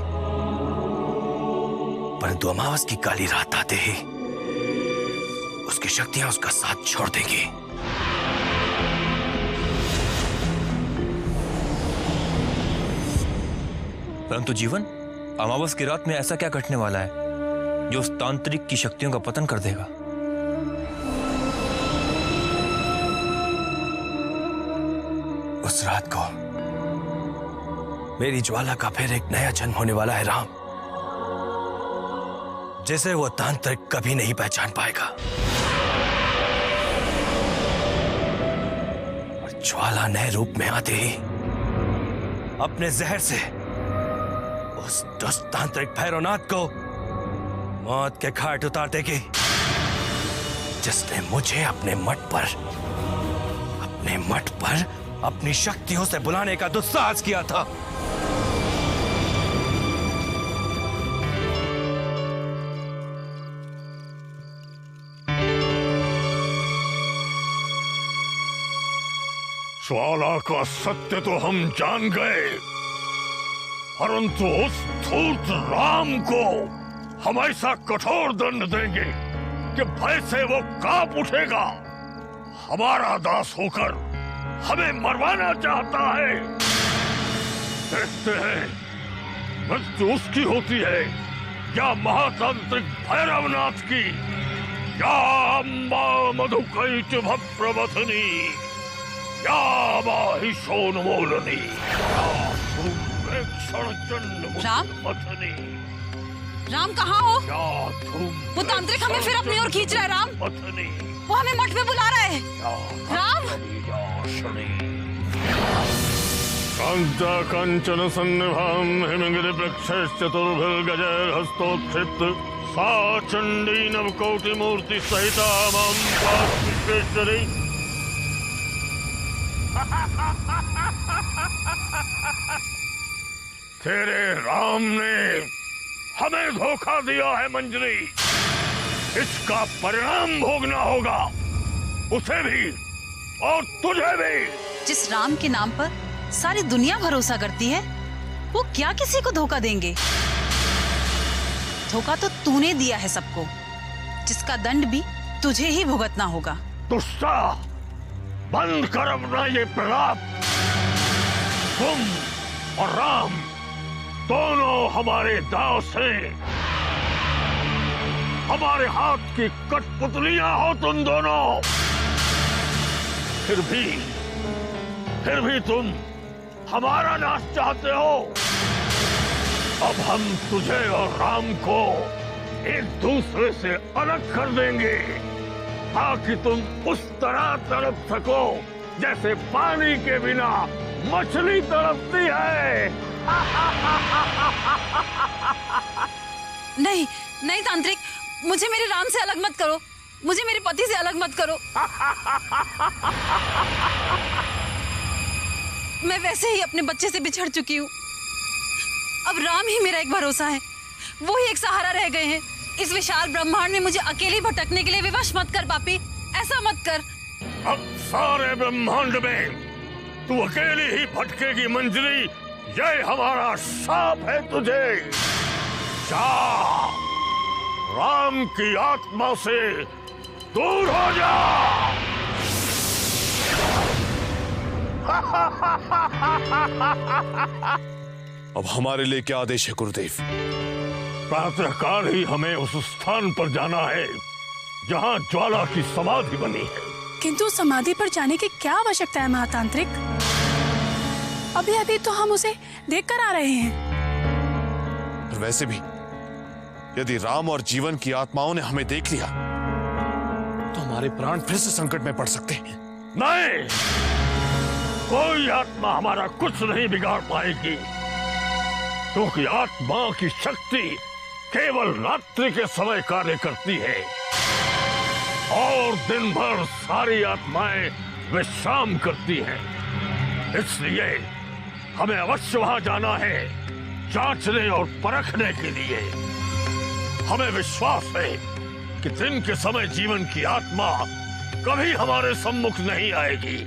परंतु अमावस की काली रात आते ही उसकी शक्तियां उसका साथ छोड़ देंगी। परंतु जीवन, अमावस की रात में ऐसा क्या घटने वाला है जो उस तांत्रिक की शक्तियों का पतन कर देगा? उस रात को मेरी ज्वाला का फिर एक नया जन्म होने वाला है राम। जिसे वो तांत्रिक कभी नहीं पहचान पाएगा। और ज्वाला नए रूप में आते ही अपने जहर से उस दुष्ट तांत्रिक भैरवनाथ को मौत के घाट उतार देगी, जिसने मुझे अपने मठ पर अपनी शक्तियों से बुलाने का दुस्साहस किया था। ज्वाला का सत्य तो हम जान गए, परंतु उस धूर्त राम को हम ऐसा कठोर दंड देंगे कि भय से वो कांप उठेगा। हमारा दास होकर हमें मरवाना चाहता है। देखते हैं मृत्यु उसकी होती है या महातांत्रिक भैरवनाथ की, या अम्बा मधुकैच भप्रवथनी, या माहिषोन्मूलनी, राम कहाँ हो? वो तांत्रिक हमें फिर अपनी ओर खींच रहा है। राम, वो हमें मठ में बुला रहा है। राम, कांता कंचन सन्निभां हिमगिरि वृक्षश्चतुर्भिर्गजैर्हस्तोत्थित सा चंडी नवकोटि मूर्ति सहिता मां पात विश्वेश्वरी। तेरे राम ने हमें धोखा दिया है मंजरी, इसका परिणाम भोगना होगा, उसे भी और तुझे भी। जिस राम के नाम पर सारी दुनिया भरोसा करती है, वो क्या किसी को धोखा देंगे? धोखा तो तूने दिया है सबको, जिसका दंड भी तुझे ही भुगतना होगा। दुष्टा, बंद कर अपना ये प्रलाप। तुम और राम दोनों हमारे दास हैं, हमारे हाथ की कठपुतलियां हो तुम दोनों। फिर भी तुम हमारा नाश चाहते हो। अब हम तुझे और राम को एक दूसरे से अलग कर देंगे, ताकि तुम उस तरह तड़प सको जैसे पानी के बिना मछली तड़पती है। नहीं नहीं तांत्रिक, मुझे मेरे राम से अलग मत करो, मुझे मेरे पति से अलग मत करो। मैं वैसे ही अपने बच्चे से बिछड़ चुकी हूँ। अब राम ही मेरा एक भरोसा है, वो ही एक सहारा रह गए हैं। इस विशाल ब्रह्मांड में मुझे अकेले भटकने के लिए विवश मत कर पापी, ऐसा मत कर। अब सारे ब्रह्मांड में तू अकेली ही भटकेगी मंजरी, ये हमारा शाप है तुझे। जा, राम की आत्मा से दूर हो जा। अब हमारे लिए क्या आदेश है गुरुदेव? प्रातःकाल ही हमें उस स्थान पर जाना है जहाँ ज्वाला की समाधि बनी है। किंतु समाधि पर जाने की क्या आवश्यकता है महातांत्रिक? अभी तो हम उसे देख कर आ रहे हैं। और वैसे भी यदि राम और जीवन की आत्माओं ने हमें देख लिया तो हमारे प्राण फिर से संकट में पड़ सकते हैं। नहीं, कोई आत्मा हमारा कुछ नहीं बिगाड़ पाएगी, क्योंकि आत्मा की शक्ति केवल रात्रि के समय कार्य करती है और दिन भर सारी आत्माएं विश्राम करती हैं। इसलिए हमें अवश्य वहां जाना है, जांचने और परखने के लिए। हमें विश्वास है कि दिन के समय जीवन की आत्मा कभी हमारे सम्मुख नहीं आएगी।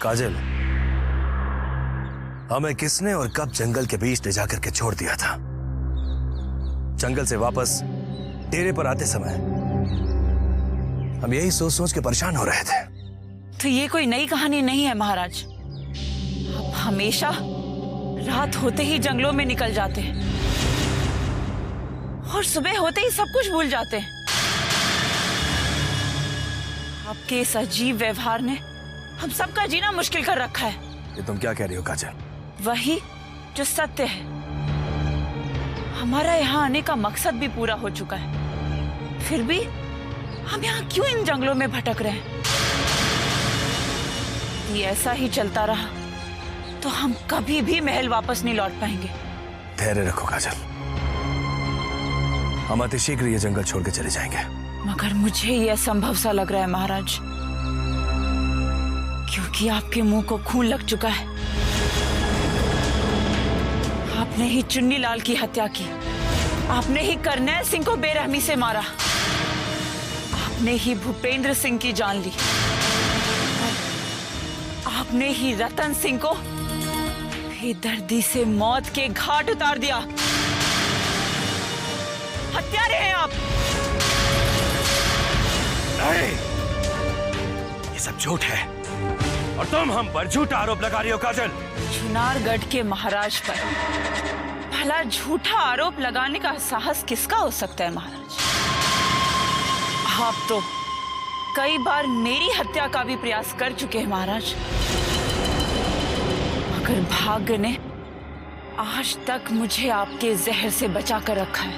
काजल, हमें किसने और कब जंगल के बीच ले जाकर के छोड़ दिया था? जंगल से वापस डेरे पर आते समय हम यही सोच सोच के परेशान हो रहे थे। तो ये कोई नई कहानी नहीं है महाराज। आप हमेशा रात होते ही जंगलों में निकल जाते हैं और सुबह होते ही सब कुछ भूल जाते हैं। आपके इस अजीब व्यवहार ने हम सबका जीना मुश्किल कर रखा है। ये तुम क्या कह रही हो काजल? वही जो सत्य है। हमारा यहाँ आने का मकसद भी पूरा हो चुका है, फिर भी हम यहाँ क्यों इन जंगलों में भटक रहे हैं? ये ऐसा ही चलता रहा तो हम कभी भी महल वापस नहीं लौट पाएंगे। धैर्य रखो काजल, हम अति शीघ्र ये जंगल छोड़ के चले जाएंगे। मगर मुझे ये असंभव सा लग रहा है महाराज, क्योंकि आपके मुंह को खून लग चुका है। आपने ही चुन्नी लाल की हत्या की, आपने ही करनैल सिंह को बेरहमी से मारा, आपने ही भूपेंद्र सिंह की जान ली, आपने ही रतन सिंह को बेदर्दी से मौत के घाट उतार दिया। हत्यारे हैं आप। नहीं, ये सब झूठ है और तुम हम पर झूठा आरोप लगा रही हो काजल। चुनारगढ़ के महाराज पर भला झूठा आरोप लगाने का साहस किसका हो सकता है महाराज? आप तो कई बार मेरी हत्या का भी प्रयास कर चुके हैं महाराज, मगर भाग्य ने आज तक मुझे आपके जहर से बचा कर रखा है।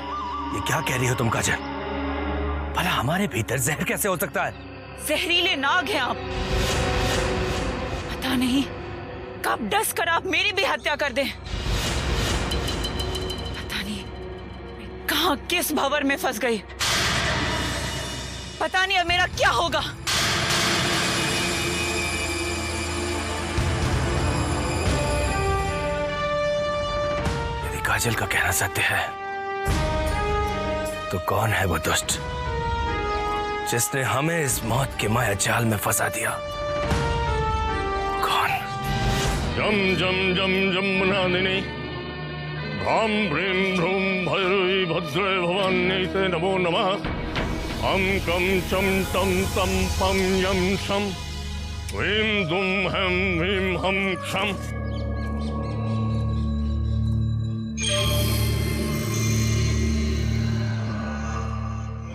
ये क्या कह रही हो तुम काजल? भला हमारे भीतर जहर कैसे हो सकता है? जहरीले नाग हैं आप। पता नहीं कब डस कर आप मेरी भी हत्या कर दें। पता नहीं मैं कहां किस भंवर में फंस गई। पता नहीं अब मेरा क्या होगा। यदि काजल का कहना सत्य है तो कौन है वो दुष्ट जिसने हमें इस मौत के माया जाल में फंसा दिया? कौन? जम जम जम जमुनादिनी भाम भ्रीं भ्रूं भैरवी भद्रे भवान्यै ते नमो नमः। हम कम चम तम तम पम यम शम ह्रीं दुम हम ह्रीं हम क्षम।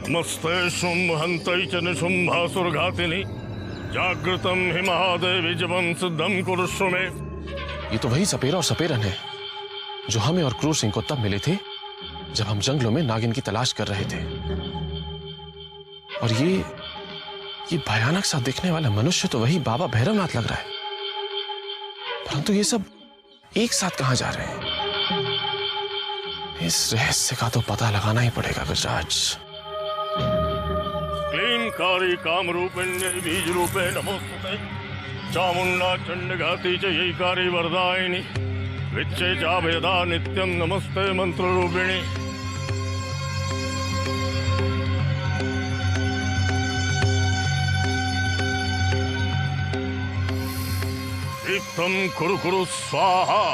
नमस्ते शुंभहंतै च निशुंभासुरघातिनि जागृतं हि महादेवी जपं सिद्धं कुरुष्व मे। ये तो वही सपेरा और सपेरन है जो हमें और क्रूर सिंह को तब मिले थे जब हम जंगलों में नागिन की तलाश कर रहे थे। और ये भयानक सा दिखने वाला मनुष्य तो वही बाबा भैरवनाथ लग रहा है, परंतु ये सब एक साथ कहां जा रहे हैं? इस रहस्य का तो पता लगाना ही पड़ेगा गजराज। क्लींकारी कामरूपिण्यै बीजरूपे नमोस्तुते चामुण्डा चण्डघाती च यैकारी वरदायिनी विच्चे चाभयदा नित्यं नमस्ते मंत्ररूपिणी। दीप्तं कुरु कुरु स्वाहा।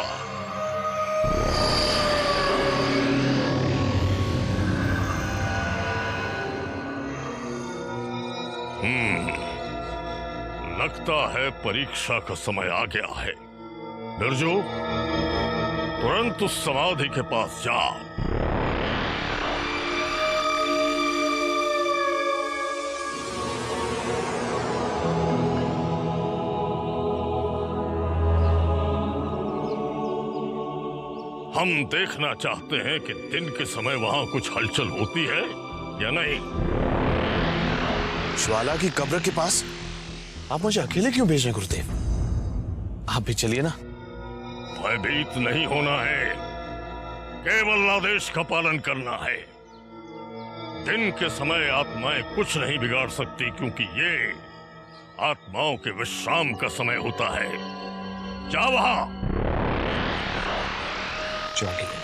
लगता है परीक्षा का समय आ गया है। बिरजू, तुरंत उस समाधि के पास जा। हम देखना चाहते हैं कि दिन के समय वहां कुछ हलचल होती है या नहीं। ज्वाला की कब्र के पास आप मुझे अकेले क्यों भेज रहे हैं गुरुदेव? आप भी चलिए ना। भयभीत नहीं होना है, केवल आदेश का पालन करना है। दिन के समय आत्माएं कुछ नहीं बिगाड़ सकती, क्योंकि ये आत्माओं के विश्राम का समय होता है। जा वहां। चलिए।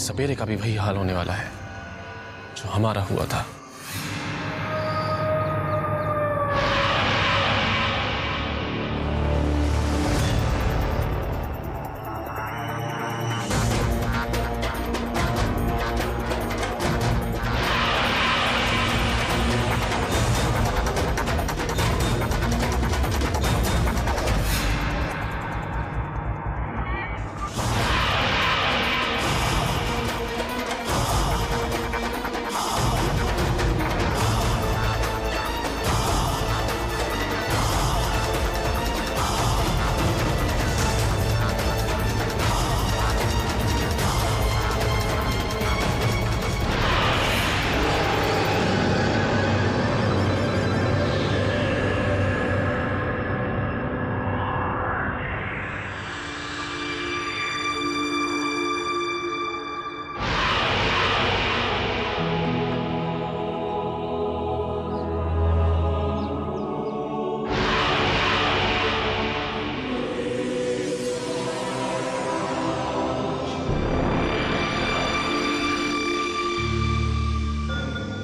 सपेरे का भी वही हाल होने वाला है जो हमारा हुआ था।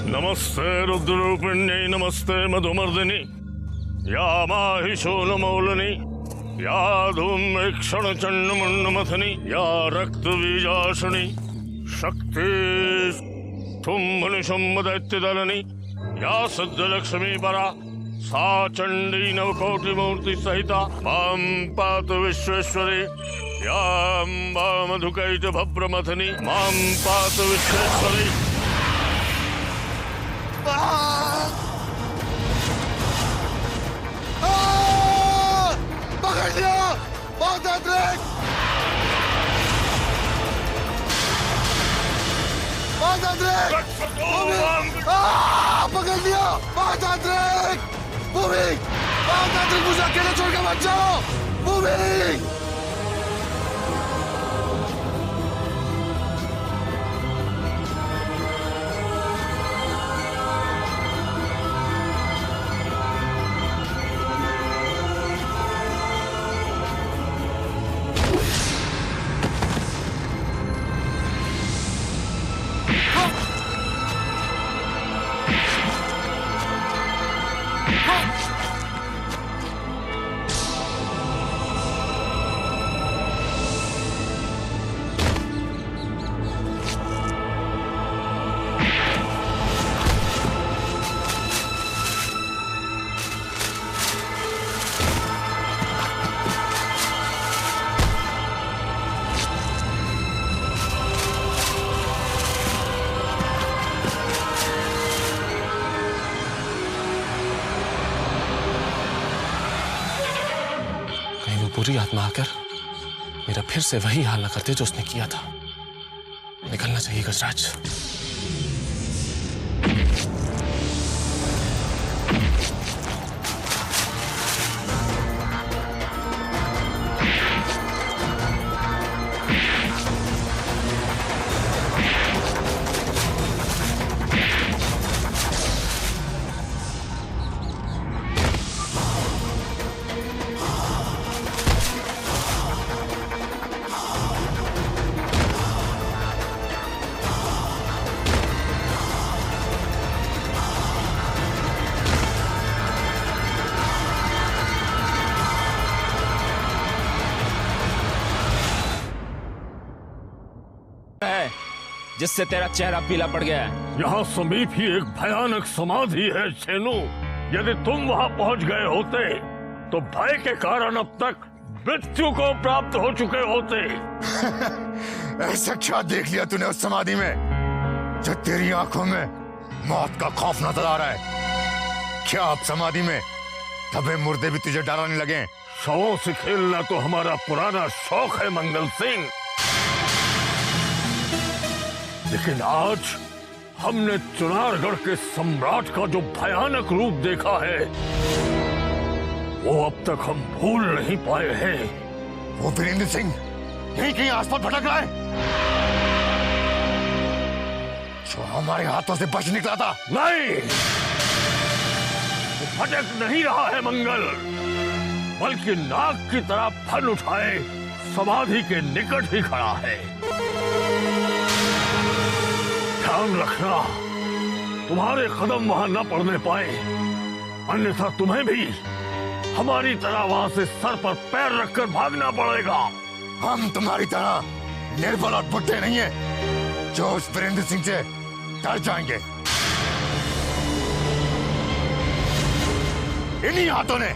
नमस्ते रुद्ररूपिण्यै नमस्ते मधुमर्दिनी या माहिषोलमौलिनी या धूम्रेक्षणचण्डमुण्डमथनी या रक्तबीजासनी शक्ति शुम्भनिशुम्भदैत्यदलनी या सिद्धलक्ष्मी परा सा चण्डी नवकोटिमूर्ति सहिता मां पातु विश्वेश्वरी या अम्बा मधुकैटभभ्रमथनी मां पातु विश्वेश्वरी। पकड़ लिया महातांत्रिक, महातांत्रिक पकड़ लिया महातांत्रिक, भूमि महातांत्रिक मुझे अकेले छोड़ के मत जाओ भूमि। बुरी आत्मा आकर मेरा फिर से वही हाल न करते जो उसने किया था। निकलना चाहिए गजराज। जिससे तेरा चेहरा पीला पड़ गया है। यहाँ समीप ही एक भयानक समाधि है छेनू। यदि तुम वहाँ पहुँच गए होते तो भय के कारण अब तक मृत्यु को प्राप्त हो चुके होते। ऐसा क्या देख लिया तूने उस समाधि में जो तेरी आंखों में मौत का खौफ नजर आ रहा है? क्या अब समाधि में दबे मुर्दे भी तुझे डराने लगे? शवों से खेलना तो हमारा पुराना शौक है मंगल सिंह, लेकिन आज हमने चुनारगढ़ के सम्राट का जो भयानक रूप देखा है वो अब तक हम भूल नहीं पाए हैं। वो वीरेंद्र सिंह यहीं कहीं आसपास भटक रहा है जो हमारे हाथों से बच निकला था। नहीं, वो भटक नहीं रहा है मंगल, बल्कि नाग की तरह फन उठाए समाधि के निकट ही खड़ा है। ध्यान रखना, तुम्हारे कदम वहां न पड़ने पाए, अन्यथा तुम्हें भी हमारी तरह वहां से सर पर पैर रखकर भागना पड़ेगा। हम तुम्हारी तरह निर्बल और बुढ़े नहीं है जो उस वीरेंद्र सिंह से डर जाएंगे। इन्हीं हाथों ने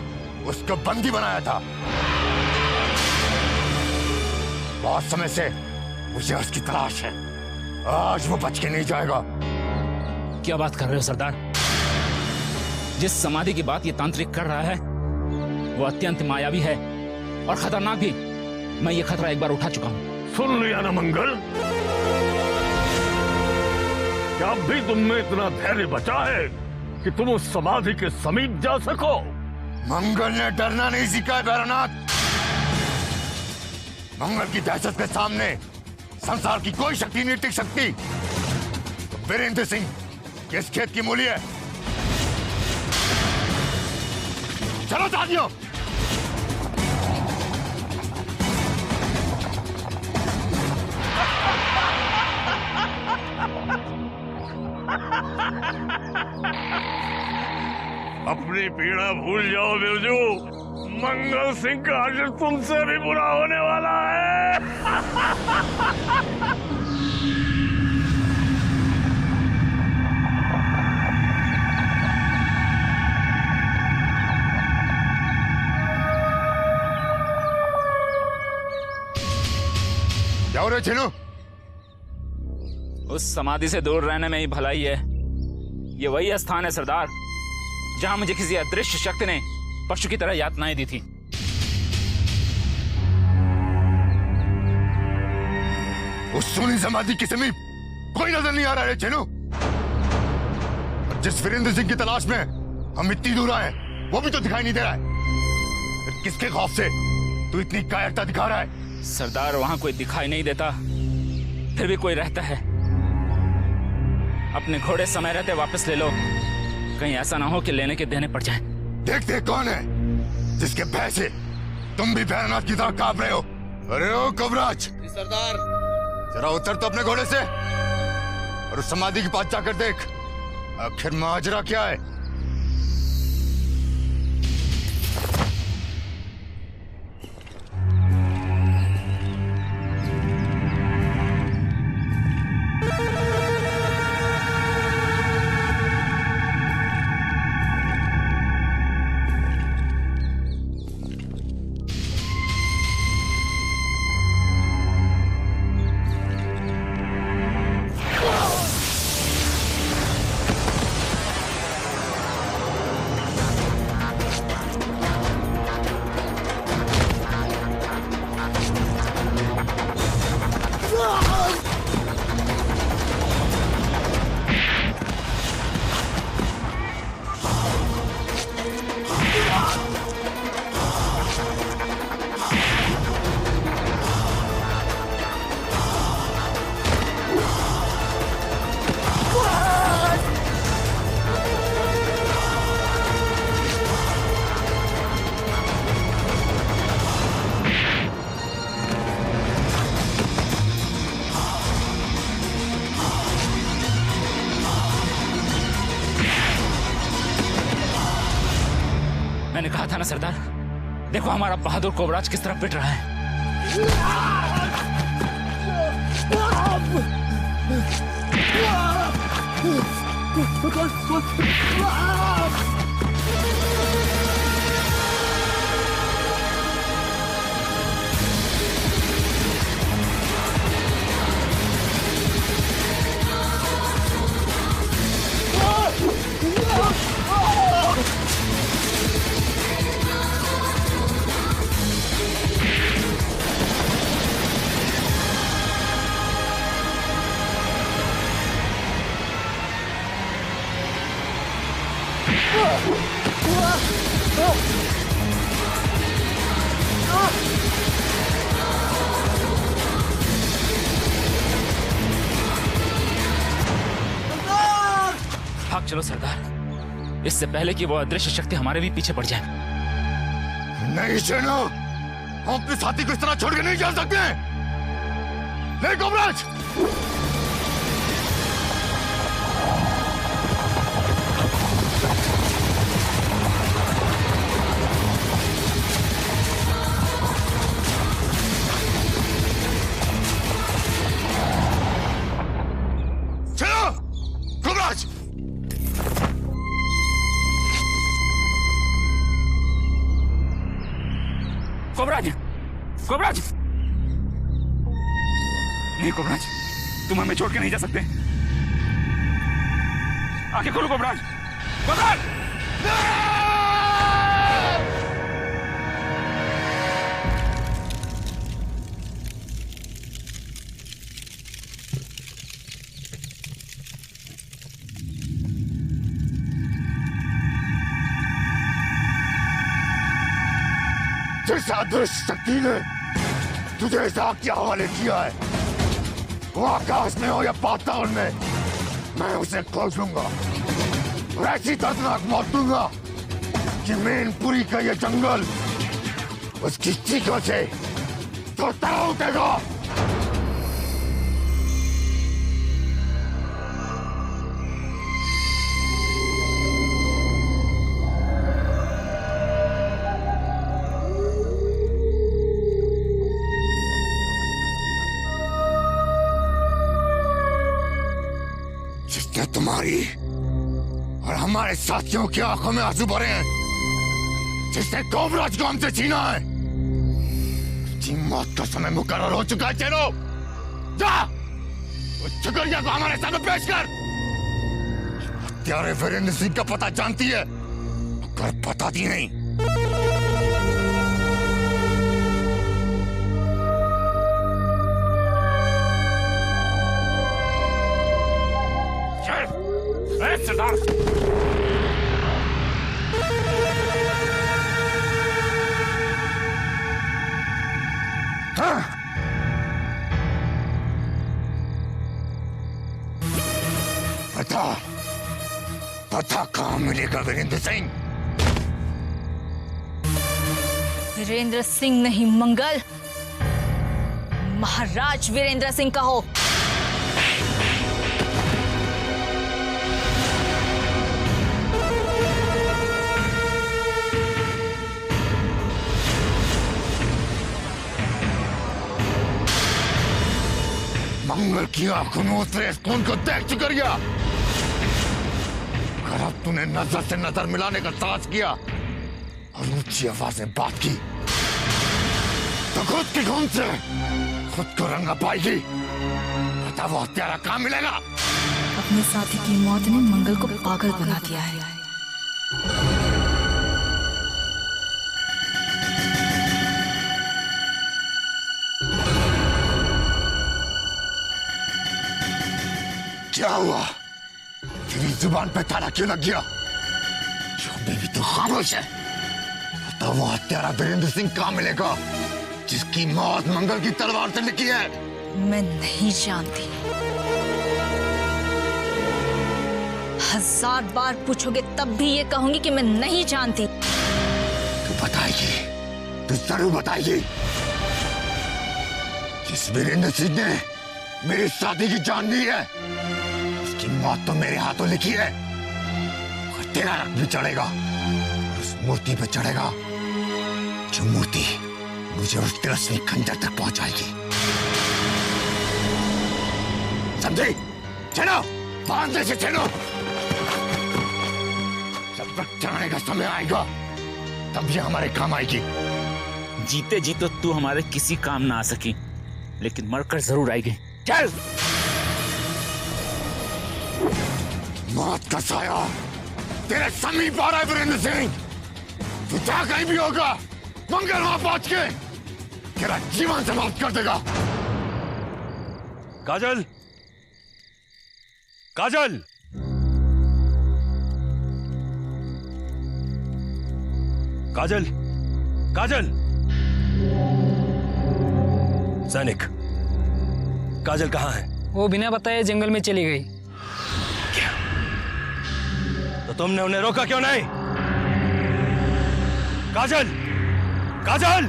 उसको बंदी बनाया था। बहुत समय से मुझे उसकी तलाश है, आज वो बच के नहीं जाएगा। क्या बात कर रहे हो सरदार? जिस समाधि की बात ये तांत्रिक कर रहा है वो अत्यंत मायावी है और खतरनाक भी। मैं ये खतरा एक बार उठा चुका हूं। सुन लिया ना मंगल, क्या अब भी तुम में इतना धैर्य बचा है कि तुम उस समाधि के समीप जा सको? मंगल ने डरना नहीं सीखा है भैरवनाथ। मंगल की दहशत के सामने संसार की कोई शक्ति नहीं टिक सकती। वीरेंद्र सिंह किस खेत की मूली है? चलो दादियों। अपनी पीड़ा भूल जाओ बिरजू, मंगल सिंह का हश्र तुमसे भी बुरा होने वाला है। क्या हो रहा है छेनू? उस समाधि से दूर रहने में ही भलाई है। ये वही स्थान है सरदार जहां मुझे किसी अदृश्य शक्ति ने पशु की तरह यातनाएं दी थी। उस सोनी समाधि के समीप कोई नजर नहीं आ रहा है छेनू। जिस वीरेंद्र सिंह की तलाश में हम इतनी दूर आए वो भी तो दिखाई नहीं दे रहा है। फिर किसके खौफ से तू इतनी कायरता दिखा रहा है? सरदार वहां कोई दिखाई नहीं देता, फिर भी कोई रहता है। अपने घोड़े समय रहते वापस ले लो, कहीं ऐसा ना हो कि लेने के देने पड़ जाए। देखते कौन है जिसके भय से तुम भी भैरवनाथ की तरह कांप रहे हो। अरे ओ कवराज सरदार, जरा उतर तो अपने घोड़े से और उस समाधि के पास जाकर देख आखिर माजरा क्या है। मैंने कहा था ना सरदार, देखो हमारा बहादुर कोबराज किस तरह पिट रहा है। भाग चलो सरदार, इससे पहले कि वो अदृश्य शक्ति हमारे भी पीछे पड़ जाए। नहीं सेना, हम अपने साथी को इस तरह छोड़ के नहीं जा सकते। ले कोबराज। कोबराज, कोबराज, नहीं कोबराज, तुम हमें छोड़ के नहीं जा सकते। आंखें खोलो कोबराज, कोबराज! जिस अदृश्य शक्ति ने तुझे इस आग के हवाले किया है, वो आकाश में हो या पाताल में, मैं उसे खोज लूंगा और ऐसी दर्दनाक मौत दूंगा कि मैनपुरी का ये जंगल उसकी चीखों से थरथरा उठेगा। तुम्हारी और हमारे साथियों की आंखों में आंसू भरे हैं, जिसने कोबराज को हमसे छीना है, उसकी मौत का समय मुकर्रर हो चुका है। चलो जा, उस चुकरिया को हमारे सामने पेश कर। हत्यारे वीरेंद्र सिंह का पता जानती है, मगर बताती नहीं। सरदार, पता कहाँ मिलेगा वीरेंद्र सिंह? वीरेंद्र सिंह नहीं मंगल, महाराज वीरेंद्र सिंह का हो। मंगल की आंखों में उतरे इस खून को देख चुका गया। अगर अब तूने नजर से नजर मिलाने का साहस किया और ऊंची आवाज में बात की, तो खुद के खून से खुद को रंगा पाएगी। पता वो हत्यारा कहाँ मिलेगा? अपने साथी की मौत ने मंगल को पागल बना दिया है। क्या हुआ? तेरी जुबान पे ताला क्यों लग गया? अभी भी तो खामोश है। पता वो हत्यारा वीरेंद्र सिंह कहाँ मिलेगा, जिसकी मौत मंगल की तलवार से लिखी है? मैं नहीं जानती। 1000 बार पूछोगे तब भी ये कहूंगी कि मैं नहीं जानती। तू बताएगी, तू जरूर बताएगी। जिस वीरेंद्र सिंह ने मेरी शादी की जान ली है, उसकी मौत तो मेरे हाथों लिखी है। और तेरा रक्त भी चढ़ेगा, उस मूर्ति पे चढ़ेगा, जो मूर्ति मुझे उस तिरस्वी खंजर तक पहुंचाएगी। समझे? चलो, बांधे से चलो। जब रक्त चढ़ाने का समय आएगा, तब ये हमारे काम आएगी। जीते जी तो तू हमारे किसी काम ना आ सकी, लेकिन मरकर जरूर आएगी। चल। मौत का साया तेरे समीप आ रहा है वीरेंद्र सिंह। तू जहाँ कहीं भी होगा, मंगल वहां पहुंच के तेरा जीवन समाप्त कर देगा। काजल, काजल, काजल, काजल। सैनिक, काजल कहाँ है? वो बिना बताए जंगल में चली गई। क्या? तो तुमने उन्हें रोका क्यों नहीं? काजल, काजल,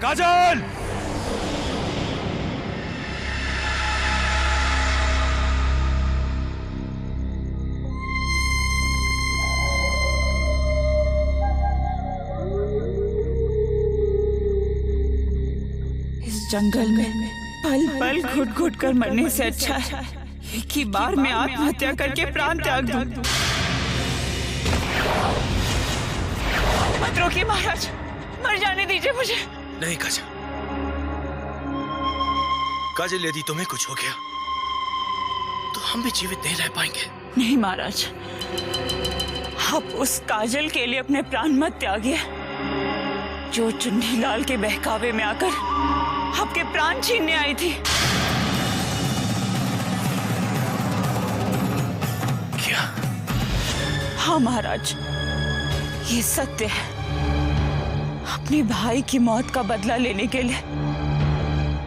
काजल! इस जंगल में पल पल घुट घुट कर मरने से अच्छा है एक ही बार में आत्महत्या करके प्राण त्याग दूं। मत रोकिए महाराज, मर जाने दीजिए मुझे। नहीं काजल, काजल यदि तुम्हें कुछ हो गया तो हम भी जीवित नहीं रह पाएंगे। नहीं महाराज, आप उस काजल के लिए अपने प्राण मत त्यागिए जो चुन्नीलाल के बहकावे में आकर आपके प्राण छीनने आई थी। क्या? हाँ महाराज, ये सत्य है। अपने भाई की मौत का बदला लेने के लिए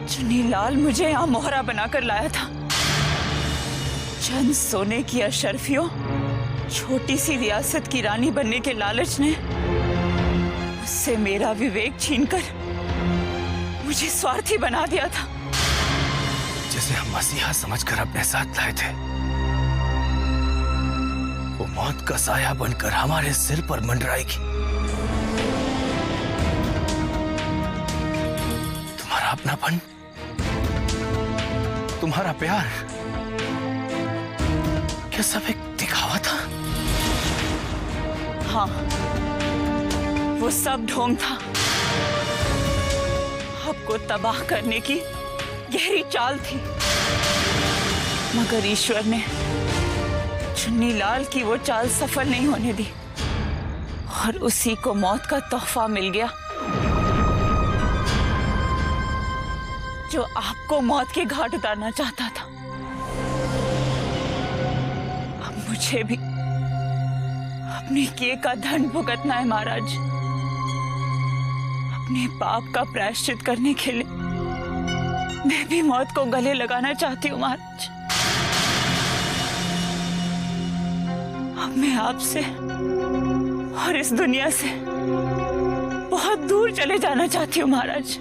चुन्नीलाल मुझे यहाँ मोहरा बनाकर लाया था। चंद सोने की अशर्फियों, छोटी सी रियासत की रानी बनने के लालच ने उससे मेरा विवेक छीनकर मुझे स्वार्थी बना दिया था। जिसे हम मसीहा समझकर अपने साथ लाए थे, वो मौत का साया बनकर हमारे सिर पर मंडराएगी। तुम्हारा अपनापन, तुम्हारा प्यार, क्या सब एक दिखावा था? हाँ, वो सब ढोंग था। आपको तबाह करने की गहरी चाल थी, मगर ईश्वर ने चुन्नीलाल की वो चाल सफल नहीं होने दी और उसी को मौत का तोहफा मिल गया जो आपको मौत के घाट उतारना चाहता था। अब मुझे भी अपने किए का दंड भुगतना है महाराज। अपने पाप का प्रायश्चित करने के लिए मैं भी मौत को गले लगाना चाहती हूँ महाराज। अब मैं आपसे और इस दुनिया से बहुत दूर चले जाना चाहती हूँ महाराज।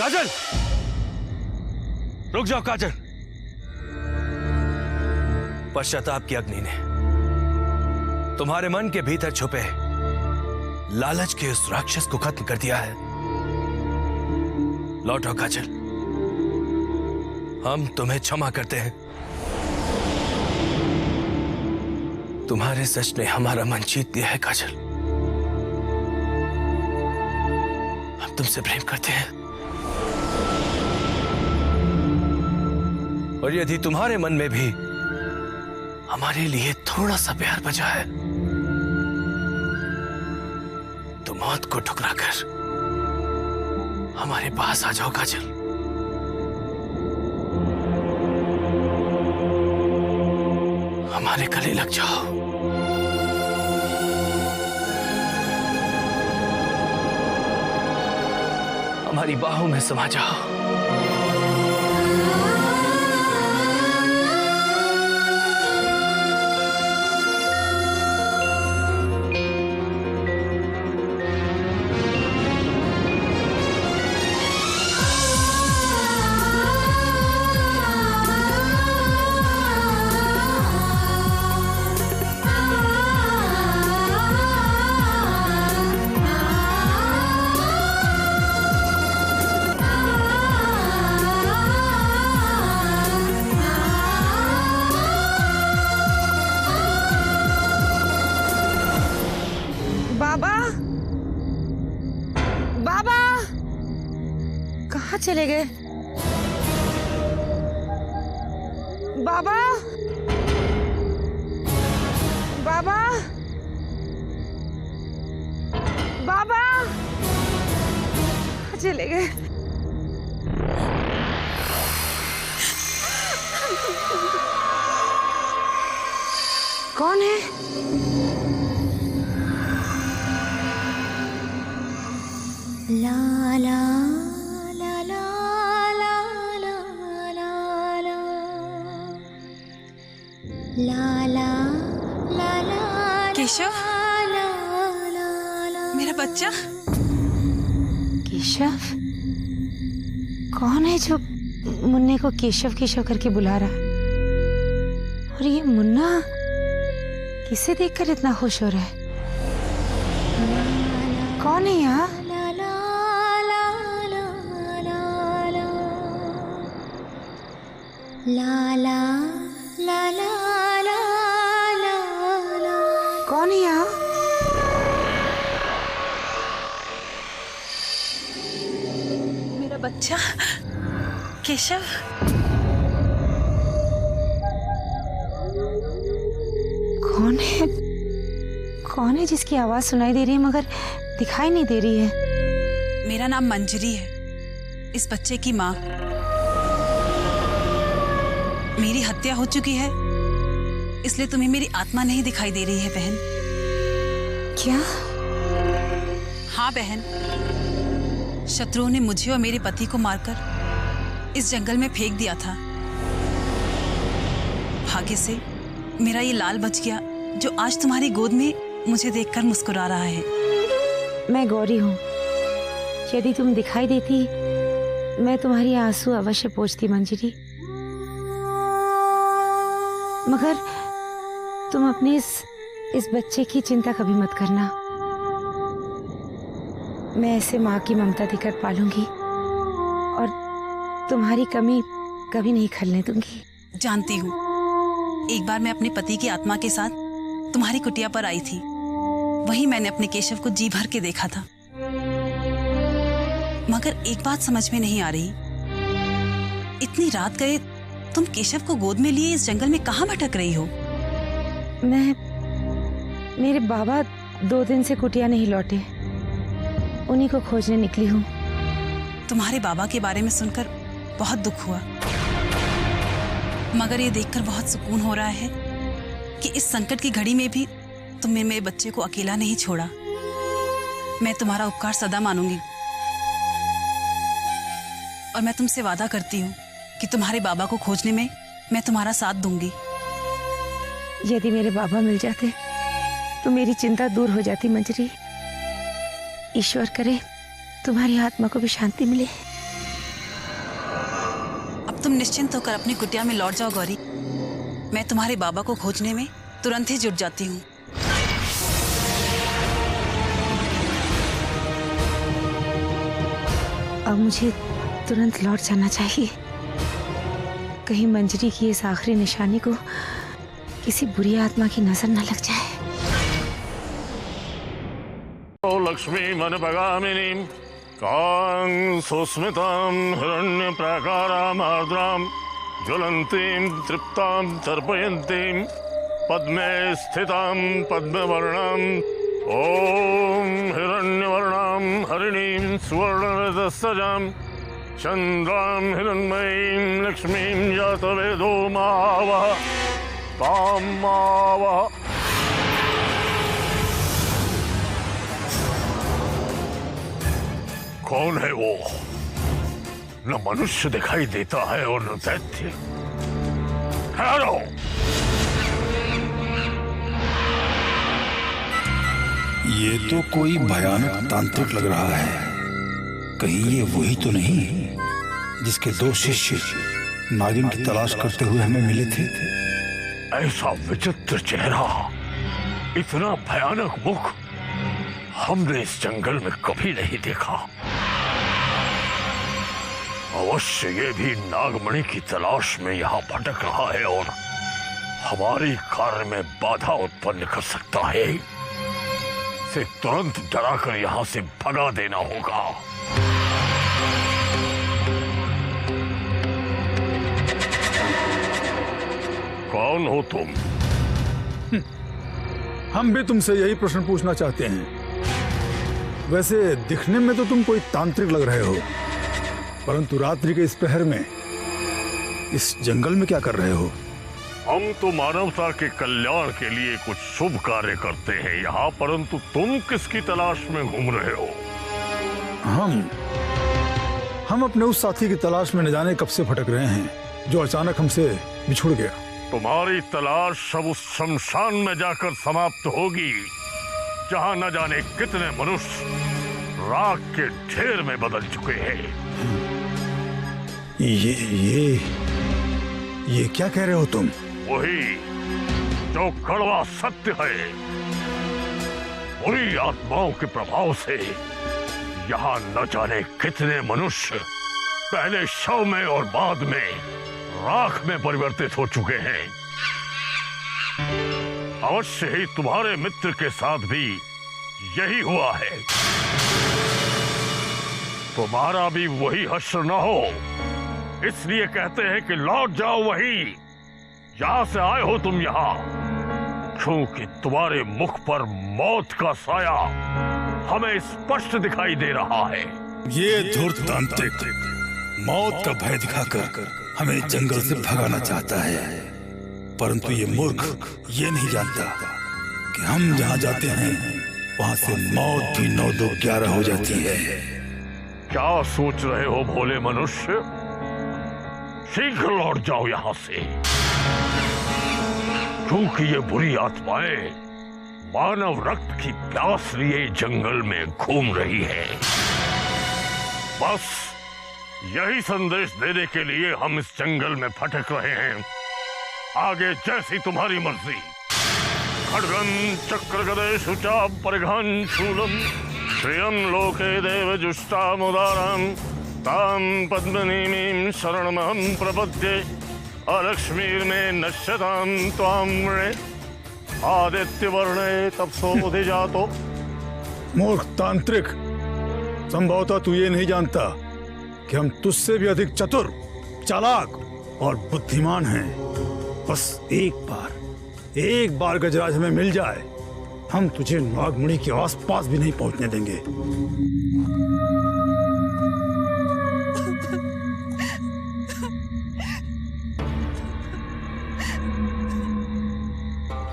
काजल, रुक जाओ काजल। पश्चाताप की अग्नि ने तुम्हारे मन के भीतर छुपे लालच के उस राक्षस को खत्म कर दिया है। लौटो काजल, हम तुम्हें क्षमा करते हैं। तुम्हारे सच ने हमारा मन जीत लिया है काजल। हम तुमसे प्रेम करते हैं, और यदि तुम्हारे मन में भी हमारे लिए थोड़ा सा प्यार बचा है तो मौत को ठुकराकर हमारे पास आ जाओ काजल। हमारे गले लग जाओ। हमारी बाहों में समा जाओ। चले गए बाबा? बाबा, बाबा चले गए। कौन है? ला ला केशव, मेरा बच्चा। केशव? कौन है जो मुन्ने को केशव केशव करके बुला रहा? और ये मुन्ना किसे देखकर इतना खुश हो रहा है? कौन है यहाँ? ला ला ला ला ला बच्चा केशव। कौन है? कौन है जिसकी आवाज सुनाई दे रही है मगर दिखाई नहीं दे रही है? मेरा नाम मंजरी है, इस बच्चे की माँ। मेरी हत्या हो चुकी है, इसलिए तुम्हें मेरी आत्मा नहीं दिखाई दे रही है बहन। क्या? हाँ बहन, शत्रुओं ने मुझे और मेरे पति को मारकर इस जंगल में फेंक दिया था। भाग्य से मेरा ये लाल बच गया, जो आज तुम्हारी गोद में मुझे देखकर मुस्कुरा रहा है। मैं गौरी हूँ। यदि तुम दिखाई देती, मैं तुम्हारी आंसू अवश्य पोंछती मंजरी। मगर तुम अपने इस बच्चे की चिंता कभी मत करना। मैं ऐसे माँ की ममता देकर पालूंगी और तुम्हारी कमी कभी नहीं खलने दूंगी। जानती हूँ, एक बार मैं अपने पति की आत्मा के साथ तुम्हारी कुटिया पर आई थी। वहीं मैंने अपने केशव को जी भर के देखा था। मगर एक बात समझ में नहीं आ रही, इतनी रात गए तुम केशव को गोद में लिए इस जंगल में कहाँ भटक रही हो? मेरे बाबा 2 दिन से कुटिया नहीं लौटे, उन्हीं को खोजने निकली हूँ। तुम्हारे बाबा के बारे में सुनकर बहुत दुख हुआ, मगर ये देखकर बहुत सुकून हो रहा है कि इस संकट की घड़ी में भी तुमने मेरे बच्चे को अकेला नहीं छोड़ा। मैं तुम्हारा उपकार सदा मानूंगी और मैं तुमसे वादा करती हूँ कि तुम्हारे बाबा को खोजने में मैं तुम्हारा साथ दूंगी। यदि मेरे बाबा मिल जाते तो मेरी चिंता दूर हो जाती मंजरी। ईश्वर करे तुम्हारी आत्मा को भी शांति मिले। अब तुम निश्चिंत होकर अपनी कुटिया में लौट जाओ गौरी। मैं तुम्हारे बाबा को खोजने में तुरंत ही जुट जाती हूँ। अब मुझे तुरंत लौट जाना चाहिए, कहीं मंजरी की इस आखिरी निशानी को किसी बुरी आत्मा की नजर न लग जाए। ओ लक्ष्मी मन भगामिनी कां सुस्मितां हिरण्य प्राकारां आर्द्रां ज्वलन्तीं तृप्तां तर्पयन्तीं पद्मे स्थितां पद्मवर्णां ओम हिरण्यवर्णां हरिणीं सुवर्णरजस्सजां चन्द्रां हिरण्मयीं लक्ष्मीं जातवेदो मावः तां मावः। कौन है वो? न मनुष्य दिखाई देता है और न दैत्य। हेलो, ये तो कोई भयानक तांत्रिक लग रहा है। कहीं ये वही तो नहीं जिसके 2 शिष्य नागिन की तलाश करते हुए हमें मिले थे? ऐसा विचित्र चेहरा, इतना भयानक मुख हमने इस जंगल में कभी नहीं देखा। अवश्य ये भी नागमणि की तलाश में यहाँ भटक रहा है और हमारी कार्य में बाधा उत्पन्न कर सकता है। इसे तुरंत डराकर यहाँ से भगा देना होगा। कौन हो तुम? हम भी तुमसे यही प्रश्न पूछना चाहते हैं। वैसे दिखने में तो तुम कोई तांत्रिक लग रहे हो, परंतु रात्रि के इस प्रहर में इस जंगल में क्या कर रहे हो? हम तो मानवता के कल्याण के लिए कुछ शुभ कार्य करते हैं यहाँ, परंतु तुम किसकी तलाश में घूम रहे हो? हम अपने उस साथी की तलाश में न जाने कब से भटक रहे हैं, जो अचानक हमसे बिछुड़ गया। तुम्हारी तलाश अब उस शमशान में जाकर समाप्त होगी, जहाँ न जाने कितने मनुष्य राख के ढेर में बदल चुके हैं। ये क्या कह रहे हो तुम? वही जो कड़वा सत्य है। बुरी आत्माओं के प्रभाव से यहाँ न जाने कितने मनुष्य पहले शव में और बाद में राख में परिवर्तित हो चुके हैं। अवश्य ही तुम्हारे मित्र के साथ भी यही हुआ है। तुम्हारा भी वही हश्र न हो, इसलिए कहते हैं कि लौट जाओ वहीं जहां से आए हो तुम यहाँ, क्योंकि तुम्हारे मुख पर मौत का साया हमें स्पष्ट दिखाई दे रहा है। ये धूर्त तांत्रिक मौत का भय दिखाकर हमें जंगल से भगाना चाहता है, परंतु ये मूर्ख ये नहीं जानता कि हम जहाँ जाते हैं वहाँ से मौत भी 9 2 11 हो जाती है। क्या सोच रहे हो भोले मनुष्य? शीघ्र लौट जाओ यहाँ से, क्योंकि ये बुरी आत्माएं मानव रक्त की प्यास लिए जंगल में घूम रही है। बस यही संदेश देने के लिए हम इस जंगल में भटक रहे हैं। आगे जैसी तुम्हारी मर्जी। खड्गं चक्र गदेषु चाप परिघं शूलम श्रियं लोके देव जुष्टामुदारां तां पद्मनीमीं शरणमहं प्रपद्ये अलक्ष्मीर्मे नश्यतां त्वां वृणे आदित्यवर्णे तपसोऽधिजातो। मूर्ख तांत्रिक, संभवतः तू ये नहीं जानता कि हम तुझसे भी अधिक चतुर, चालाक और बुद्धिमान हैं। बस एक बार गजराज हमें मिल जाए, हम तुझे नागमणि के आसपास भी नहीं पहुंचने देंगे।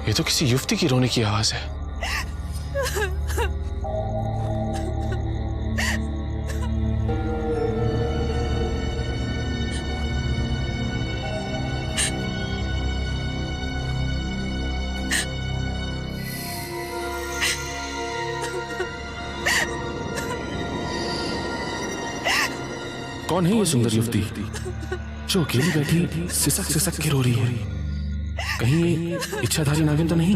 ये तो किसी युवती की रोने की आवाज है। कौन है ये सुंदर युवती जो अकेली बैठी सिसक सिसक के रो रही है? कहीं ये इच्छाधारी नागिन तो नहीं?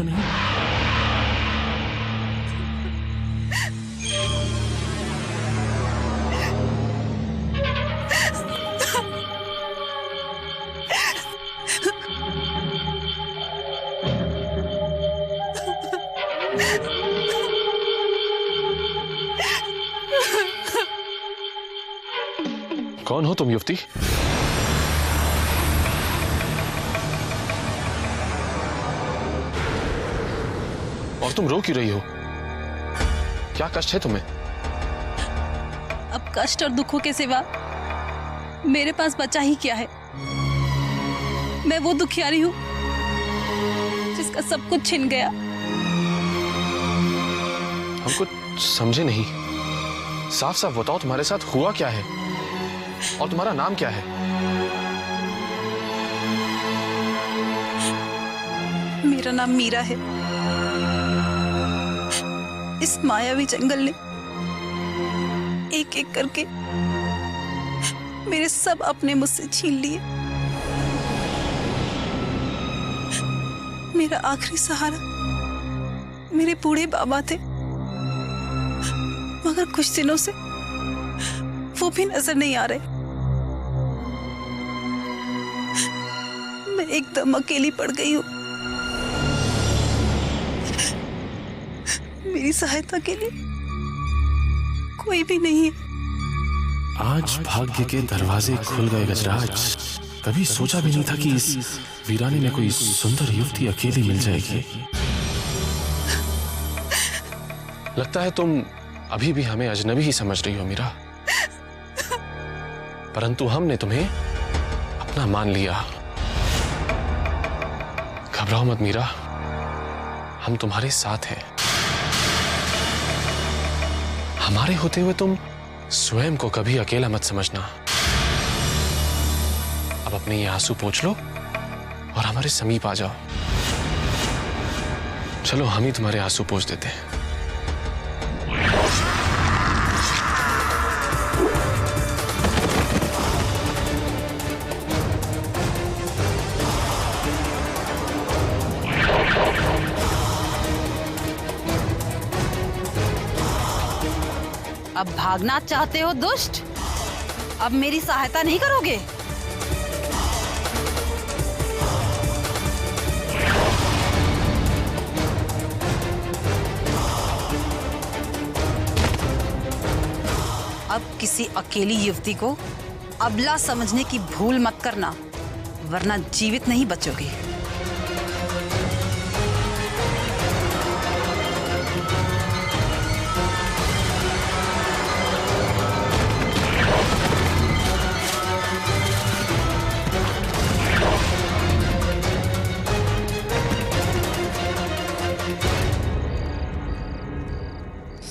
कौन हो तुम युवती? और तुम रो क्यों रही हो? क्या कष्ट है तुम्हें? अब कष्ट और दुखों के सिवा मेरे पास बचा ही क्या है? मैं वो दुखियारी हूं जिसका सब कुछ छिन गया। हम कुछ समझे नहीं। साफ साफ बताओ तुम्हारे साथ हुआ क्या है और तुम्हारा नाम क्या है? मेरा नाम मीरा है। इस मायावी जंगल ने एक एक करके मेरे सब अपने मुझसे छीन लिए। मेरा आखिरी सहारा मेरे बूढ़े बाबा थे, मगर कुछ दिनों से वो भी नजर नहीं आ रहे। मैं एकदम अकेली पड़ गई हूँ। मेरी सहायता के लिए कोई भी नहीं है। आज भाग्य के दरवाजे खुल गए गजराज। कभी सोचा भी नहीं था कि इस वीरानी में कोई सुंदर युवती अकेली मिल जाएगी। लगता है तुम अभी भी हमें अजनबी ही समझ रही हो मीरा, परंतु हमने तुम्हें अपना मान लिया। घबराओ मत मीरा, हम तुम्हारे साथ हैं। हमारे होते हुए तुम स्वयं को कभी अकेला मत समझना। अब अपने ये आंसू पोंछ लो और हमारे समीप आ जाओ। चलो हम ही तुम्हारे आंसू पोंछ देते हैं। अब भागना चाहते हो दुष्ट? अब मेरी सहायता नहीं करोगे? अब किसी अकेली युवती को अबला समझने की भूल मत करना, वरना जीवित नहीं बचोगे।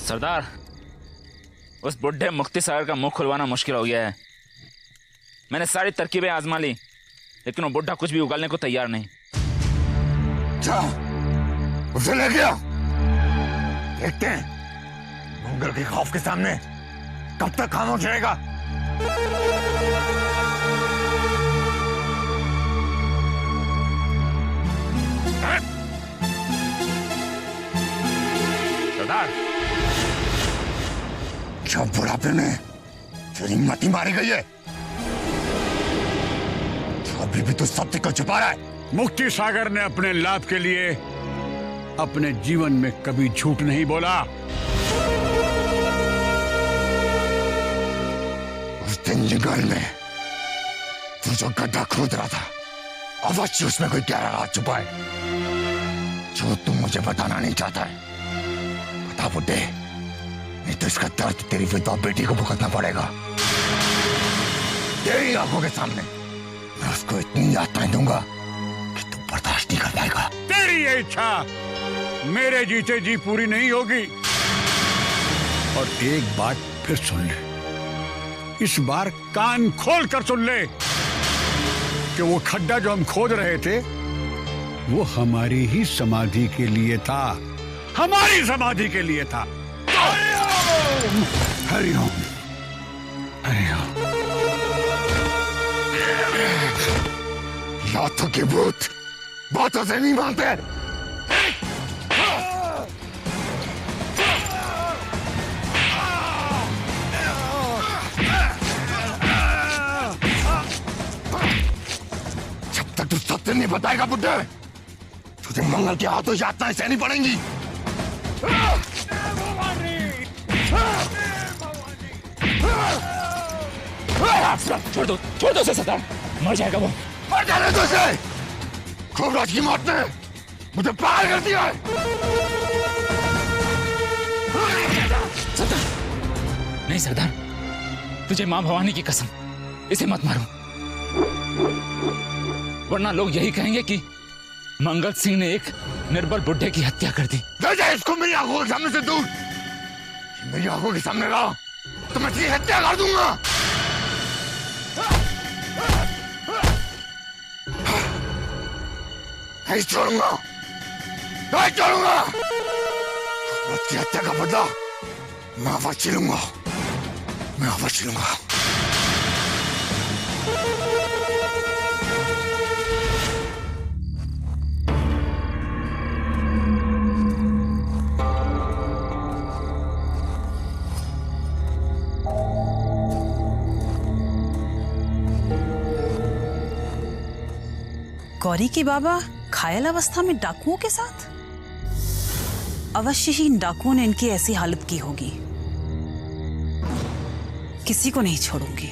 सरदार, उस बुढ़े मुख्ती सागर का मुंह खुलवाना मुश्किल हो गया है। मैंने सारी तरकीबें आजमा ली, लेकिन वो बुढ़ा कुछ भी उगलने को तैयार नहीं। उसे ले गया। देखते हैं मंगल के खौफ के सामने कब तक खामोश रहेगा। सरदार, क्या बुढ़ापे में तेरी मती मारी गई है? अभी भी तो सत्य को छुपा रहा है। मुक्ति सागर ने अपने लाभ के लिए अपने जीवन में कभी झूठ नहीं बोला। उस दिन जंगल में तू जो गड्ढा खोद रहा था, अवश्य उसमें कोई गहरा राज छुपा है जो तुम मुझे बताना नहीं चाहता है। बता बुड्ढे, नहीं तो इसका दर्द तेरी विधवा बेटी को भुगतना पड़ेगा। तेरी आंखों के सामने मैं उसको इतनी यातनाएं दूंगा कि तू बर्दाश्त नहीं कर पाएगा। तेरी ये इच्छा मेरे जीते जी पूरी नहीं होगी। और एक बात फिर सुन ले, इस बार कान खोल कर सुन ले कि वो खड्डा जो हम खोद रहे थे वो हमारी ही समाधि के लिए था, हमारी समाधि के लिए था। हरिओम, हरिओम। लातों के भूत बातों से नहीं मानते। जब तक तू सत्य नहीं बताएगा बुड्ढे, तुझे मंगल के हाथों यातनाएं सहनी पड़ेंगी। छोड़ दो उसे सरदार, मर जाएगा वो। मर जाने दो उसे। खूबराज की मौत ने मुझे पागल कर दिया है। सरदार, नहीं सरदार, तुझे मां भवानी की कसम, इसे मत मारो, वरना लोग यही कहेंगे कि मंगल सिंह ने एक निर्बल बुढ़े की हत्या कर दी। जा इसको मेरी आंखों के सामने से दूर। मेरी आंखों के सामने रहा तो मैं इसकी हत्या कर दूंगा। नहीं छोड़ूंगा, नहीं छोड़ूंगा। उसकी हत्या का बदला मैं अवश्य लूंगा, मैं अवश्य लूंगा। गौरी के बाबा घायल अवस्था में डाकुओं के साथ? अवश्य ही इन डाकुओं ने इनकी ऐसी हालत की होगी। किसी को नहीं छोड़ूंगी,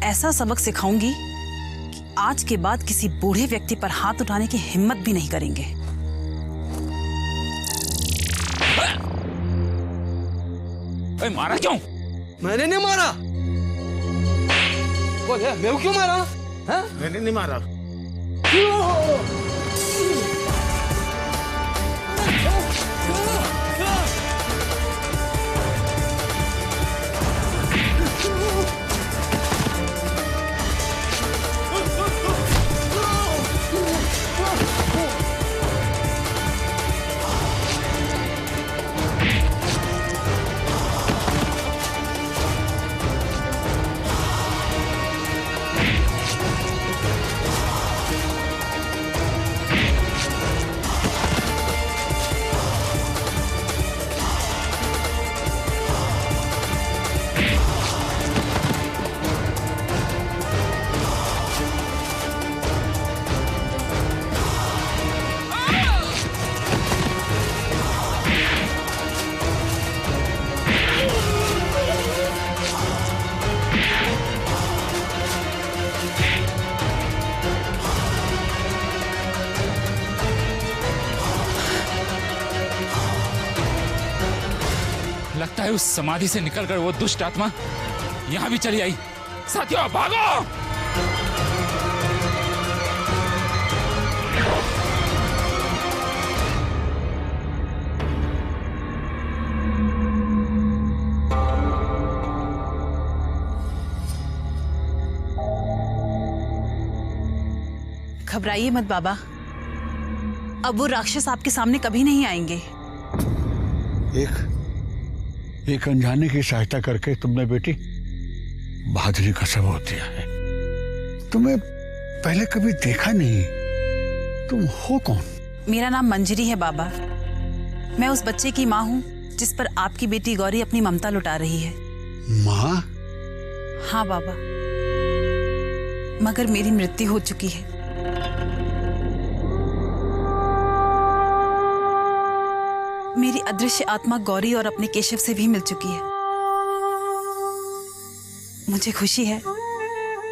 ऐसा सबक सिखाऊंगी कि आज के बाद किसी बूढ़े व्यक्ति पर हाथ उठाने की हिम्मत भी नहीं करेंगे। मारा क्यों? मैंने नहीं मारा। बोल, मैं क्यों मारा? हाँ? मैंने नहीं मारा। है उस समाधि से निकलकर वो दुष्ट आत्मा यहां भी चली आई। साथियों भागो! घबराइए मत बाबा, अब वो राक्षस आपके सामने कभी नहीं आएंगे। एक अनजाने की सहायता करके तुमने बेटी बहादुरी का सबूत दिया है। तुम्हें पहले कभी देखा नहीं। तुम हो कौन? मेरा नाम मंजरी है बाबा। मैं उस बच्चे की माँ हूँ जिस पर आपकी बेटी गौरी अपनी ममता लुटा रही है। माँ? हाँ बाबा, मगर मेरी मृत्यु हो चुकी है। मेरी अदृश्य आत्मा गौरी और अपने केशव से भी मिल चुकी है। मुझे खुशी है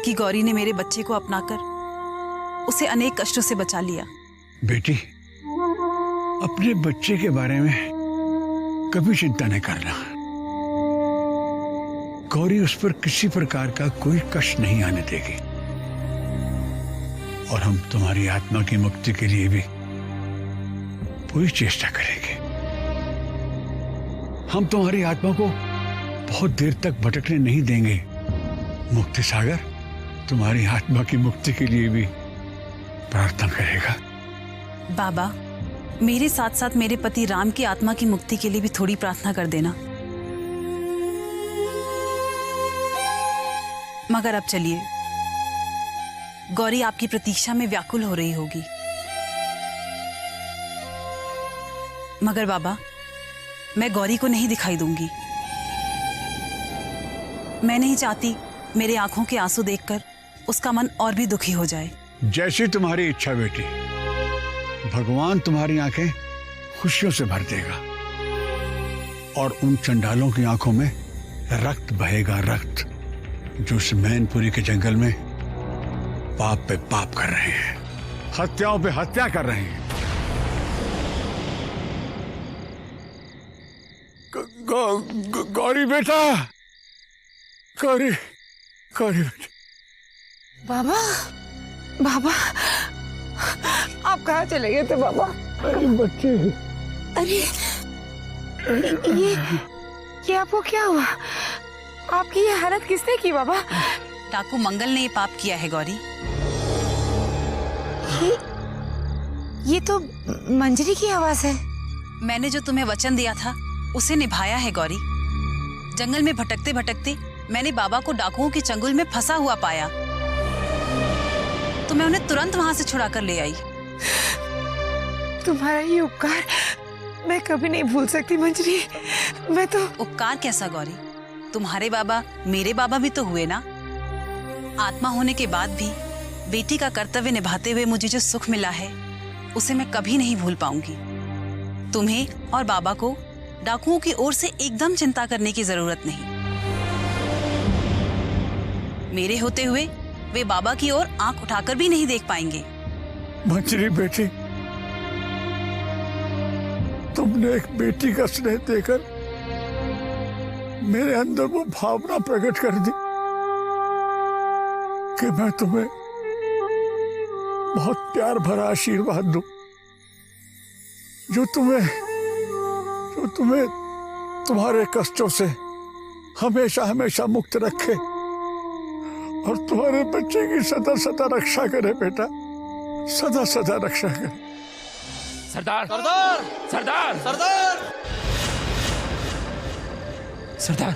कि गौरी ने मेरे बच्चे को अपनाकर उसे अनेक कष्टों से बचा लिया। बेटी, अपने बच्चे के बारे में कभी चिंता नहीं करना। गौरी उस पर किसी प्रकार का कोई कष्ट नहीं आने देगी और हम तुम्हारी आत्मा की मुक्ति के लिए भी पूरी चेष्टा करेंगे। हम तुम्हारी आत्मा को बहुत देर तक भटकने नहीं देंगे। मुक्ति सागर तुम्हारी आत्मा की मुक्ति के लिए भी प्रार्थना करेगा। बाबा, मेरे साथ साथ मेरे पति राम की आत्मा की मुक्ति के लिए भी थोड़ी प्रार्थना कर देना। मगर अब चलिए, गौरी आपकी प्रतीक्षा में व्याकुल हो रही होगी। मगर बाबा, मैं गौरी को नहीं दिखाई दूंगी। मैं नहीं चाहती मेरे आंखों के आंसू देखकर उसका मन और भी दुखी हो जाए। जैसी तुम्हारी इच्छा बेटी। भगवान तुम्हारी आंखें खुशियों से भर देगा और उन चंडालों की आंखों में रक्त बहेगा, रक्त जो इस मैनपुरी के जंगल में पाप पे पाप कर रहे हैं, हत्याओं पे हत्या कर रहे हैं। गौरी बेटा, गौरी, गौरी बेटा। बाबा, बाबा, आप कहाँ चले गए थे बाबा? अरे बच्चे, अरे ये आपको क्या हुआ? आपकी ये हालत किसने की बाबा? डाकू मंगल ने ये पाप किया है गौरी। ये तो मंजरी की आवाज है। मैंने जो तुम्हें वचन दिया था उसे निभाया है गौरी। जंगल में भटकते भटकते मैंने बाबा को डाकुओं के चंगुल में फंसा हुआ पाया, तो मैं उन्हें तुरंत वहां से छुड़ा कर ले आई। तुम्हारा ये उपकार मैं कभी नहीं भूल सकती मंजरी। मैं तो उपकार कैसा गौरी? तुम्हारे बाबा मेरे बाबा भी तो हुए ना। आत्मा होने के बाद भी बेटी का कर्तव्य निभाते हुए मुझे जो सुख मिला है उसे मैं कभी नहीं भूल पाऊंगी। तुम्हें और बाबा को डाकुओं की ओर से एकदम चिंता करने की जरूरत नहीं। मेरे होते हुए वे बाबा की ओर आंख उठाकर भी नहीं देख पाएंगे। मंजरी बेटी, तुमने एक बेटी का स्नेह देकर मेरे अंदर वो भावना प्रकट कर दी कि मैं तुम्हें बहुत प्यार भरा आशीर्वाद दूं, जो तुम्हें तुम्हारे कष्टों से हमेशा हमेशा मुक्त रखे और तुम्हारे बच्चे की सदा सदा रक्षा करे बेटा, सदा सदा रक्षा करे। सरदार, सरदार, सरदार, सरदार, सरदार।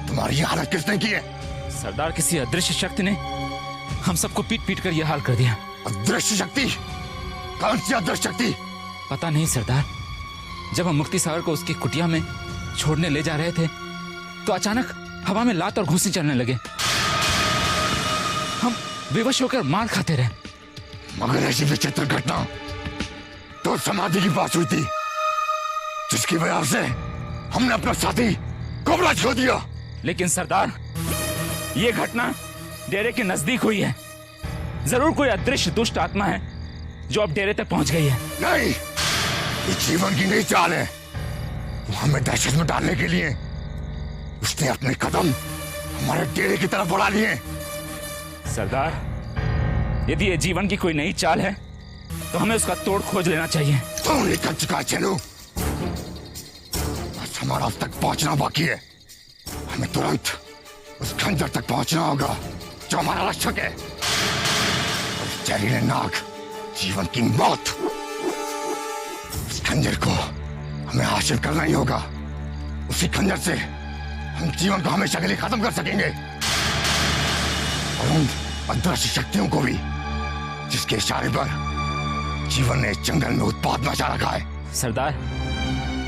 तुम्हारी हालत किसने की है? सरदार, किसी अदृश्य शक्ति ने हम सबको पीट पीट कर यह हाल कर दिया। अदृश्य शक्ति? कौन सी अदृश्य शक्ति? पता नहीं सरदार। जब हम मुक्ति सागर को उसकी कुटिया में छोड़ने ले जा रहे थे तो अचानक हवा में लात और घूंसी चलने लगे। हम बेवश होकर मार खाते रहे। मगर ऐसी विचित्र घटना तो समाधि के पास हुई थी। जिसकी वजह से हमने अपना साथी कोबरा खो दिया। लेकिन सरदार, ये घटना डेरे के नजदीक हुई है। जरूर कोई अदृश्य दुष्ट आत्मा है जो अब डेरे तक पहुंच गई है। नहीं, ये जीवन की नई चाल है। वो हमें दहशत में डालने के लिए उसने अपने कदम हमारे डेरे की तरफ बढ़ा लिए। सरदार, यदि ये जीवन की कोई नई चाल है तो हमें उसका तोड़ खोज लेना चाहिए। तो निकल चुका है चलो, बस हमारा उस तक पहुंचना बाकी है। हमें तुरंत उस खंजर तक पहुंचना होगा जो हमारा रक्षक है। उस जहरीले नाग जीवन की मौत, उस खंजर को हमें हासिल करना ही होगा। उसी खंजर से हम जीवन को हमेशा के लिए खत्म कर सकेंगे और उन अदृश्य शक्तियों को भी जिसके इशारे पर जीवन ने इस जंगल में उत्पात मचा रखा है। सरदार,